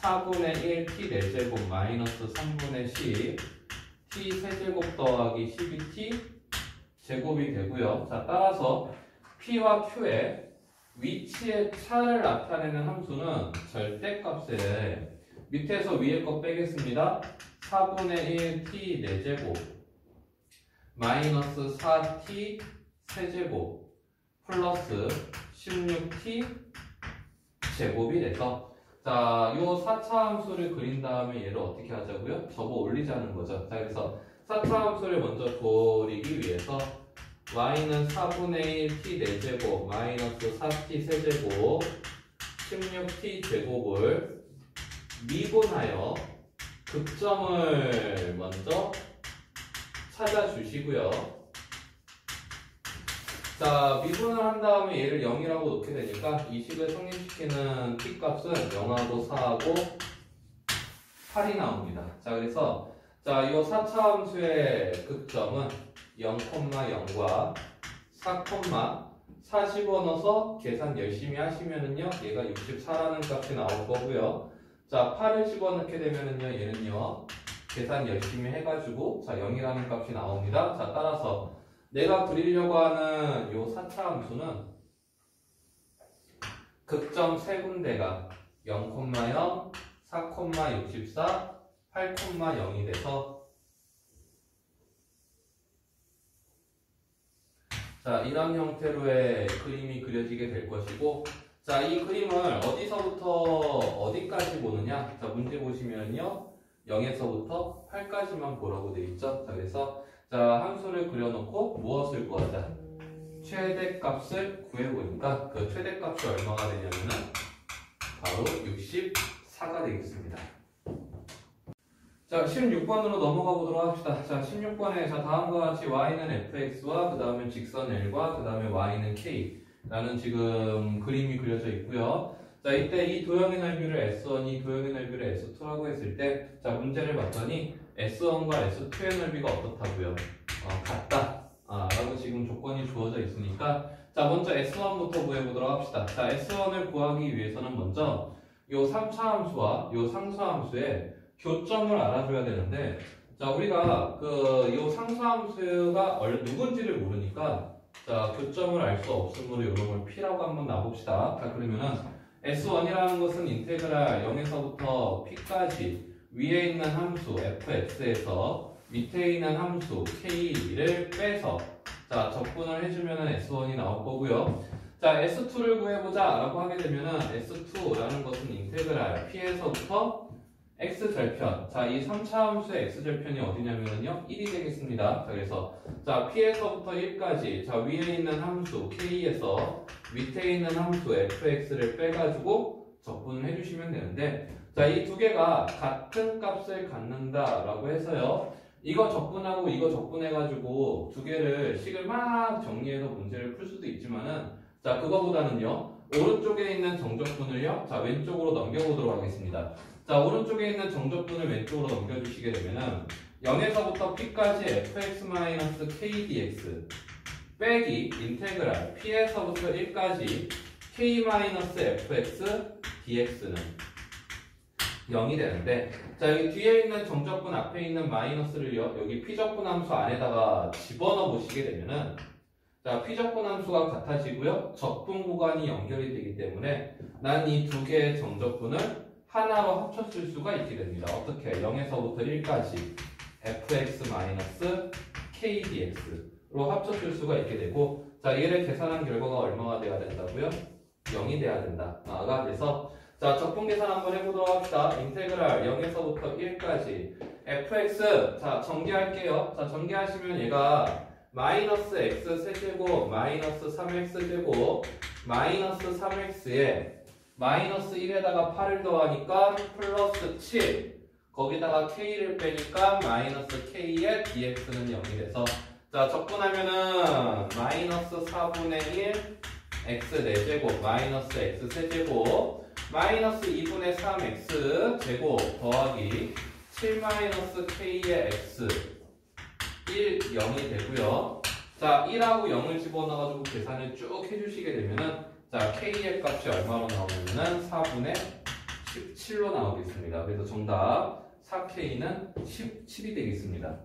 S1: 4분의 1 T 4제곱 마이너스 3분의 10 T 세제곱 더하기 12T 제곱이 되고요. 자 따라서 P와 Q의 위치의 차를 나타내는 함수는 절대값에 밑에서 위에 거 빼겠습니다. 4분의 1 T 4제곱 마이너스 4T 세제곱 플러스 16T 제곱이 돼서 자, 요 4차 함수를 그린 다음에 얘를 어떻게 하자고요? 접어 올리자는 거죠. 자, 그래서 4차 함수를 먼저 그리기 위해서 y는 4분의 1 t 4제곱 마이너스 4t 세제곱 16t 제곱을 미분하여 극점을 먼저 찾아주시고요. 자, 미분을 한 다음에 얘를 0이라고 놓게 되니까 이 식을 성립시키는 t값은 0하고 4하고 8이 나옵니다. 자, 그래서 자, 이 4차 함수의 극점은 0,0과 4, 집어넣어서 계산 열심히 하시면은요, 얘가 64라는 값이 나올 거고요. 자, 8을 집어넣게 되면은요, 얘는요, 계산 열심히 해가지고, 자, 0이라는 값이 나옵니다. 자, 따라서 내가 그리려고 하는 요 4차 함수는 극점 세 군데가 0,0, 4,64, 8,0이 돼서 자, 이런 형태로의 그림이 그려지게 될 것이고 자, 이 그림을 어디서부터 어디까지 보느냐? 자, 문제 보시면요 0에서부터 8까지만 보라고 되어 있죠. 자, 그래서 자, 함수를 그려놓고 무엇을 구하자? 최대값을 구해보니까 그 최대값이 얼마가 되냐면은 바로 64가 되겠습니다. 자, 16번으로 넘어가 보도록 합시다. 자, 16번에 자, 다음과 같이 y는 fx와 그 다음에 직선 l과 그 다음에 y는 k 라는 지금 그림이 그려져 있고요. 자, 이때 이 도형의 넓이를 S1, 이 도형의 넓이를 S2라고 했을 때, 자, 문제를 봤더니 S1과 S2의 넓이가 어떻다고요? 같다. 라고 지금 조건이 주어져 있으니까, 자, 먼저 S1부터 구해보도록 합시다. 자, S1을 구하기 위해서는 먼저 요 3차 함수와 요 상수 함수의 교점을 알아줘야 되는데, 자, 우리가 요 상수 함수가 누군지를 모르니까, 자, 교점을 알 수 없으므로 이런 걸 P라고 한번 놔봅시다. 자, 그러면은 S1이라는 것은 인테그랄 0에서부터 P까지 위에 있는 함수 fx에서 밑에 있는 함수 k를 빼서 자, 적분을 해주면은 S1이 나올 거고요. 자, S2를 구해보자 라고 하게 되면은 S2라는 것은 인테그랄 P에서부터 x절편. 자, 이 3차 함수의 x절편이 어디냐면요 1이 되겠습니다. 자, 그래서 자, P에서부터 1까지 자, 위에 있는 함수 K에서 밑에 있는 함수 fx를 빼가지고 적분을 해주시면 되는데, 자, 이 두 개가 같은 값을 갖는다 라고 해서요, 이거 적분하고 이거 적분해가지고 두 개를 식을 막 정리해서 문제를 풀 수도 있지만은, 자, 그거보다는요 오른쪽에 있는 정적분을요 자, 왼쪽으로 넘겨보도록 하겠습니다. 자, 오른쪽에 있는 정적분을 왼쪽으로 넘겨주시게 되면은 0에서부터 P까지 fx-k dx 빼기 인테그랄 P에서부터 1까지 k-fx dx는 0이 되는데, 자, 여기 뒤에 있는 정적분 앞에 있는 마이너스를요 여기 P적분 함수 안에다가 집어넣어 보시게 되면은, 자, P적분 함수가 같아지고요 적분 구간이 연결이 되기 때문에 난 이 두 개의 정적분을 하나로 합쳤을 수가 있게 됩니다. 어떻게? 0에서부터 1까지 fx-k dx로 합쳤을 수가 있게 되고, 자, 얘를 계산한 결과가 얼마가 돼야 된다고요? 0이 돼야 된다가 돼서, 자, 적분 계산 한번 해보도록 합시다. 인테그랄 0에서부터 1까지 fx, 자, 전개할게요. 자, 전개하시면 얘가 마이너스 x 세제곱 마이너스 3x 제곱 마이너스 3x에 마이너스 1에다가 8을 더하니까 플러스 7, 거기다가 k를 빼니까 마이너스 k의 dx는 0이 돼서, 자, 적분하면은 마이너스 4분의 1 x 4제곱 마이너스 x 세제곱 마이너스 2분의 3x 제곱 더하기 7 마이너스 k의 x 1, 0이 되고요. 자, 1하고 0을 집어넣어가지고 계산을 쭉 해주시게 되면은, 자, k의 값이 얼마로 나오냐면은 4분의 17로 나오겠습니다. 그래서 정답 4k는 17이 되겠습니다.